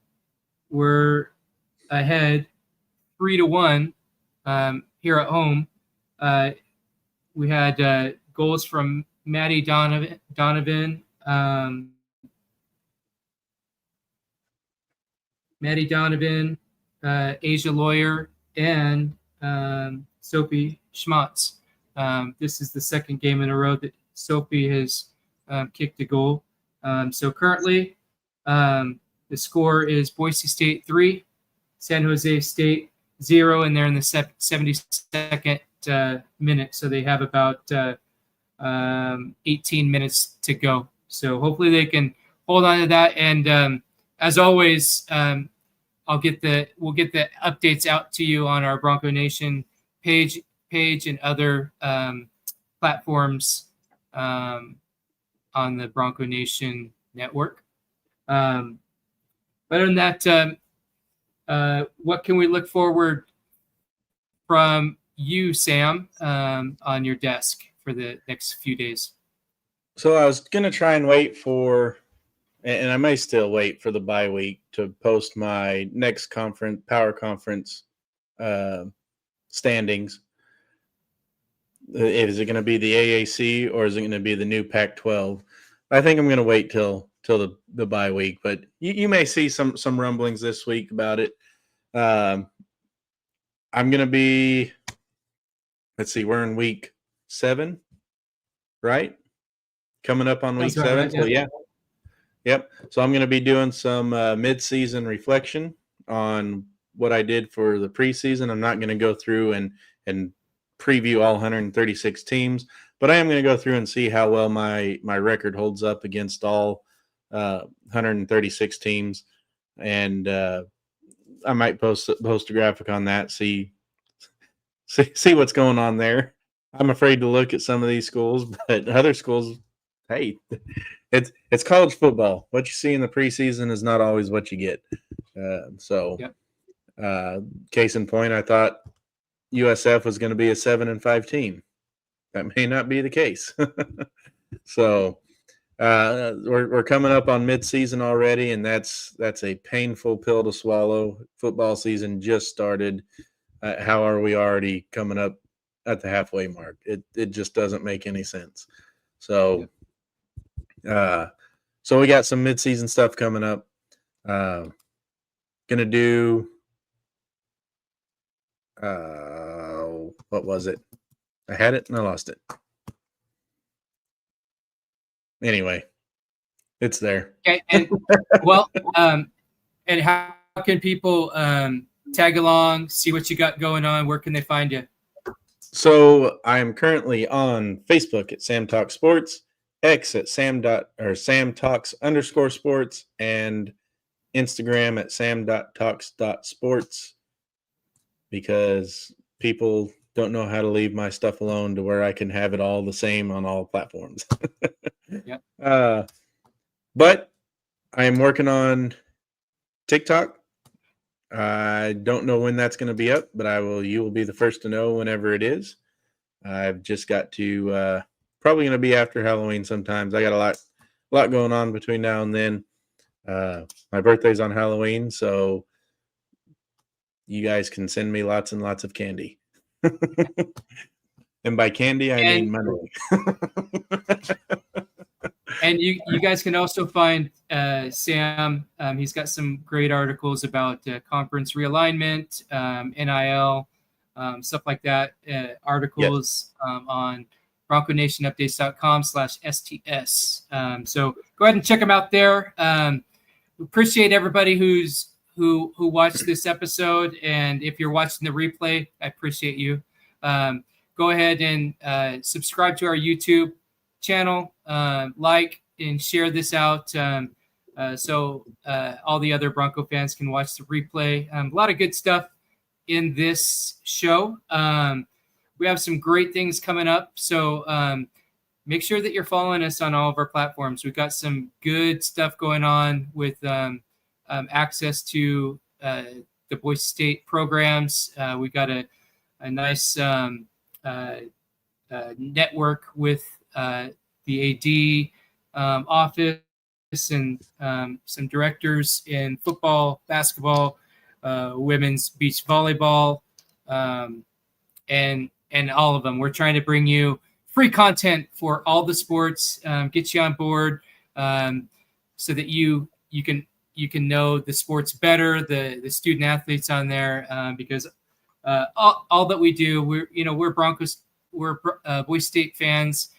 were ahead 3-1 here at home. We had goals from Maddie Donovan, Asia Lawyer, and Sophie Schmatz. This is the second game in a row that Sophie has kicked a goal. So currently, the score is Boise State 3, San Jose State 0, and they're in the 72nd minute. So they have about 18 minutes to go. So hopefully they can hold on to that. And as always, we'll get the updates out to you on our Bronco Nation page and other platforms on the Bronco Nation network. Other than that, what can we look forward from you, Sam, on your desk for the next few days? So I was gonna try and wait for, and I may still wait for the bye week to post my next power conference uh, standings. Is it going to be the AAC or is it going to be the new Pac-12? I think I'm going to wait till the bye week, but you may see some rumblings this week about it. I'm going to be, let's see, we're in week 7, right? Coming up on week Sounds about 7. right, So yeah. Yep. So I'm going to be doing some mid-season reflection on what I did for the preseason. I'm not going to go through and preview all 136 teams, but I am going to go through and see how well my record holds up against all 136 teams, and I might post a graphic on that. See what's going on there. I'm afraid to look at some of these schools, but other schools, hey, it's college football. What you see in the preseason is not always what you get. Case in point, I thought USF was going to be a 7-5 team. That may not be the case. So we're coming up on mid-season already, and that's a painful pill to swallow. Football season just started. How are we already coming up at the halfway mark? It just doesn't make any sense. So, so we got some mid-season stuff coming up. Gonna do. What was it? I had it and I lost it. Anyway, it's there. Okay, and well, and how can people tag along, see what you got going on? Where can they find you? So I am currently on Facebook at Sam Talk Sports, X at Sam Talks _sports, and Instagram at sam.talks.sports, because people don't know how to leave my stuff alone to where I can have it all the same on all platforms. Yep. But I am working on TikTok. I don't know when that's going to be up, but you will be the first to know whenever it is. I've just got to probably going to be after Halloween sometimes. I got a lot going on between now and then. My birthday's on Halloween, so you guys can send me lots and lots of candy. And by candy, I mean money. And you guys can also find Sam. He's got some great articles about conference realignment, NIL, stuff like that. Articles on BroncoNationUpdates.com/STS. So go ahead and check them out there. Appreciate everybody who watched this episode, and if you're watching the replay, I appreciate you. Go ahead and subscribe to our YouTube channel, like and share this out so all the other Bronco fans can watch the replay. A lot of good stuff in this show. We have some great things coming up, so make sure that you're following us on all of our platforms. We've got some good stuff going on with access to the Boise State programs. We got a nice network with the AD office and some directors in football, basketball, women's beach volleyball, and all of them. We're trying to bring you free content for all the sports, get you on board, so that you can know the sports better, the student athletes on there, because all that we do, we're Broncos, we're Boise State fans,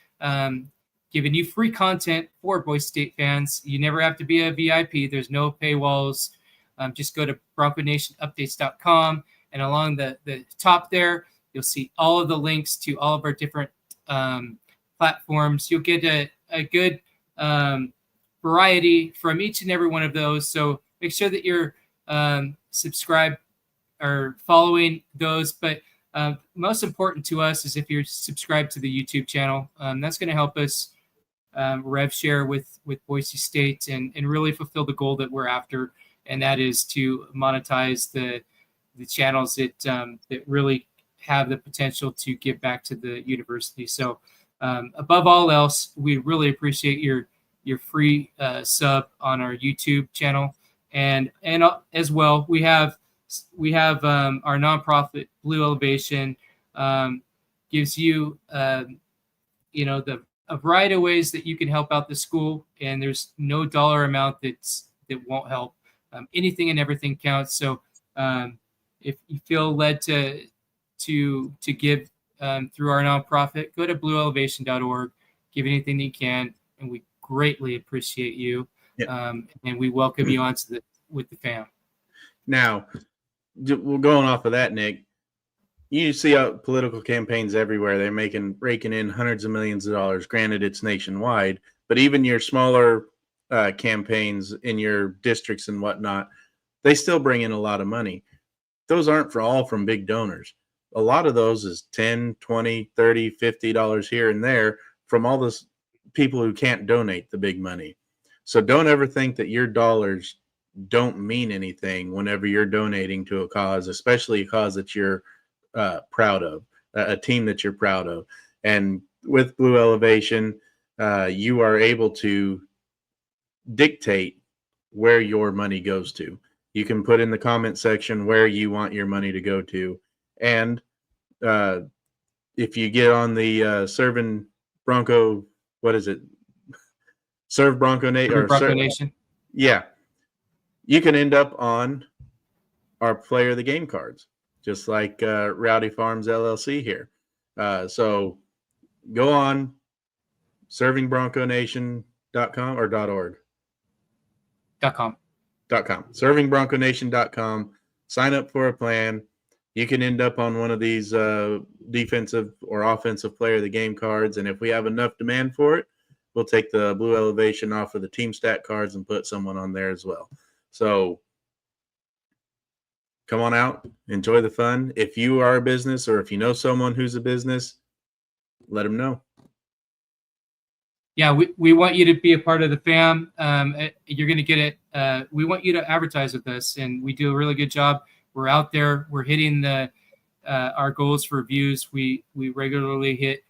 giving you free content for Boise State fans. You never have to be a VIP. There's no paywalls. Just go to BroncoNationUpdates.com, and along the top there, you'll see all of the links to all of our different platforms. You'll get a good variety from each and every one of those. So make sure that you're subscribed or following those. But most important to us is if you're subscribed to the YouTube channel. That's going to help us rev share with Boise State and really fulfill the goal that we're after, and that is to monetize the channels that really have the potential to give back to the university. So above all else, we really appreciate your free sub on our YouTube channel, and as well we have our nonprofit Blue Elevation, gives you a variety of ways that you can help out the school, and there's no dollar amount that won't help. Anything and everything counts. So if you feel led to give through our nonprofit, go to blueelevation.org, give anything that you can, and we greatly appreciate you. Yeah. And we welcome you onto with the fam. Now, we're going off of that, Nick. You see political campaigns everywhere. They're raking in hundreds of millions of dollars. Granted, it's nationwide, but even your smaller campaigns in your districts and whatnot, they still bring in a lot of money. Those aren't all from big donors. A lot of those is $10, $20, $30, $50 here and there from all those people who can't donate the big money. So don't ever think that your dollars don't mean anything whenever you're donating to a cause, especially a cause that you're proud of, a team that you're proud of. And with Blue Elevation, you are able to dictate where your money goes to. You can put in the comment section where you want your money to go to. And if you get on the serving Bronco, what is it? Serve Bronco Nation. Yeah. You can end up on our Player of the Game cards, just like Rowdy Farms LLC here. So go on servingbronconation.com or .org. .com. Servingbronconation.com. Sign up for a plan. You can end up on one of these defensive or offensive player of the game cards. And if we have enough demand for it, we'll take the Blue Elevation off of the team stat cards and put someone on there as well. So come on out, enjoy the fun. If you are a business or if you know someone who's a business, let them know. Yeah, we want you to be a part of the fam. You're going to get it. We want you to advertise with us, and we do a really good job. We're out there. We're hitting our goals for views. We regularly hit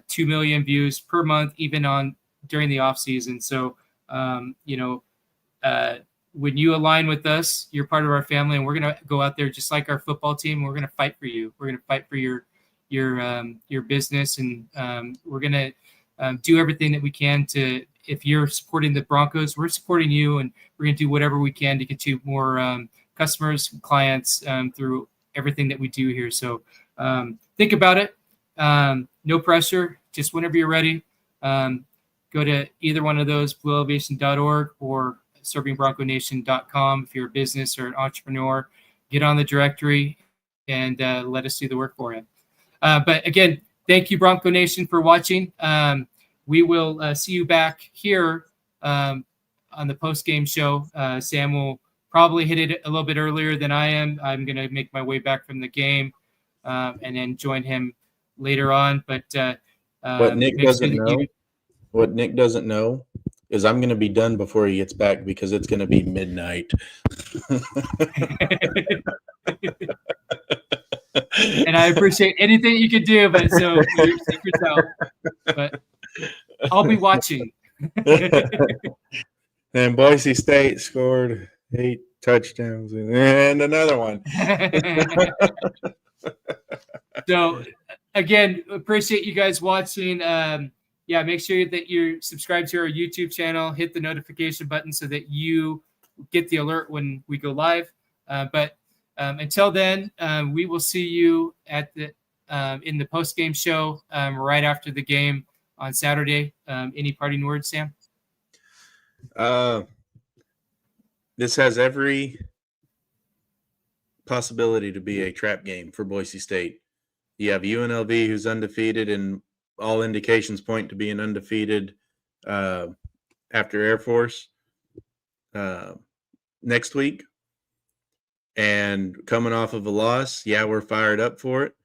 2 million views per month, even during the off season. So, when you align with us, you're part of our family, and we're going to go out there just like our football team. We're going to fight for you. We're going to fight for your business, and we're going to do everything that we can to. If you're supporting the Broncos, we're supporting you, and we're going to do whatever we can to get you more customers, clients through everything that we do here. So think about it. No pressure. Just whenever you're ready, go to either one of those, blueelevation.org or servingbronconation.com. If you're a business or an entrepreneur, get on the directory and let us do the work for you. But again, thank you, Bronco Nation, for watching. We will see you back here on the post-game show. Sam will probably hit it a little bit earlier than I am. I'm going to make my way back from the game and then join him later on. But what Nick doesn't know is I'm going to be done before he gets back because it's going to be midnight. And I appreciate anything you can do, but so your secret's out. But I'll be watching. And Boise State scored 8 touchdowns and another one. So again, appreciate you guys watching. Make sure that you're subscribed to our YouTube channel, hit the notification button so that you get the alert when we go live. But until then, we will see you at in the post-game show right after the game on Saturday. Any parting words, Sam? This has every possibility to be a trap game for Boise State. You have UNLV, who's undefeated, and all indications point to being undefeated after Air Force next week. And coming off of a loss, we're fired up for it.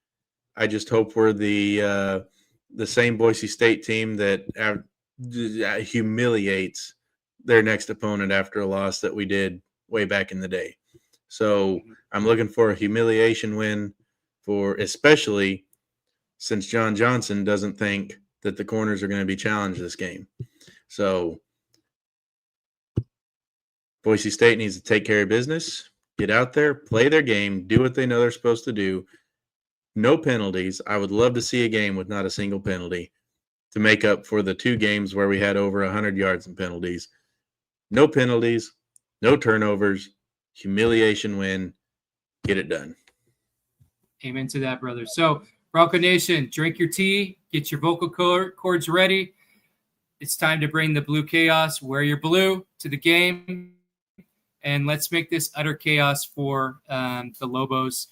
I just hope we're the same Boise State team that humiliates their next opponent after a loss that we did way back in the day. So I'm looking for a humiliation win for, especially since John Johnson doesn't think that the corners are going to be challenged this game. So Boise State needs to take care of business, get out there, play their game, do what they know they're supposed to do. No penalties. I would love to see a game with not a single penalty to make up for the 2 games where we had over 100 yards in penalties. No penalties, no turnovers, humiliation win, get it done. Amen to that, brother. So, Bronco Nation, drink your tea, get your vocal cords ready. It's time to bring the blue chaos, wear your blue, to the game, and let's make this utter chaos for the Lobos.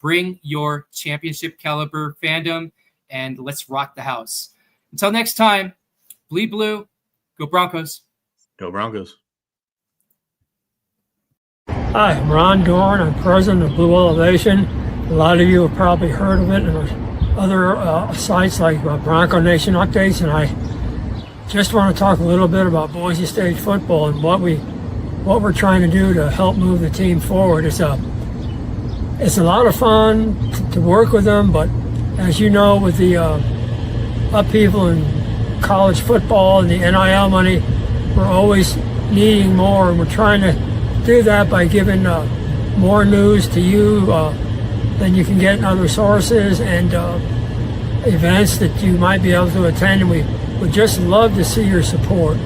Bring your championship caliber fandom, and let's rock the house. Until next time, bleed blue, go Broncos. Go Broncos. Hi, I'm Ron Dorn. I'm president of Blue Elevation. A lot of you have probably heard of it in other sites like Bronco Nation Updates, and I just want to talk a little bit about Boise State football and what we're trying to do to help move the team forward. It's a lot of fun to work with them, but as you know, with the upheaval in college football and the NIL money, we're always needing more, and we're trying to do that by giving more news to you than you can get in other sources, and events that you might be able to attend. And we would just love to see your support,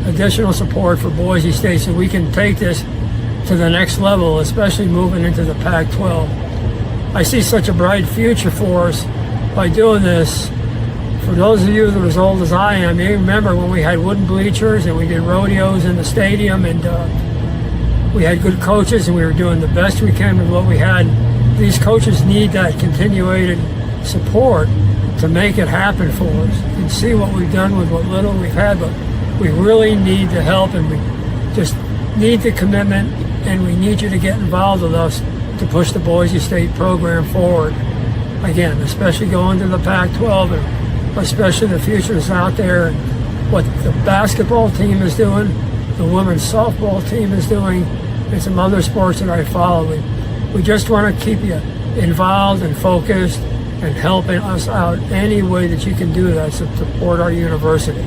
additional support for Boise State, so we can take this to the next level, especially moving into the Pac-12. I see such a bright future for us by doing this. For those of you that are as old as I am, you remember when we had wooden bleachers and we did rodeos in the stadium, and we had good coaches and we were doing the best we can with what we had. These coaches need that continuated support to make it happen for us. You can see what we've done with what little we've had, but we really need the help, and we just need the commitment, and we need you to get involved with us to push the Boise State program forward. Again, especially going to the Pac-12, and especially the futures out there, and what the basketball team is doing, the women's softball team is doing, and some other sports that I follow. We just want to keep you involved and focused and helping us out any way that you can do that to support our university.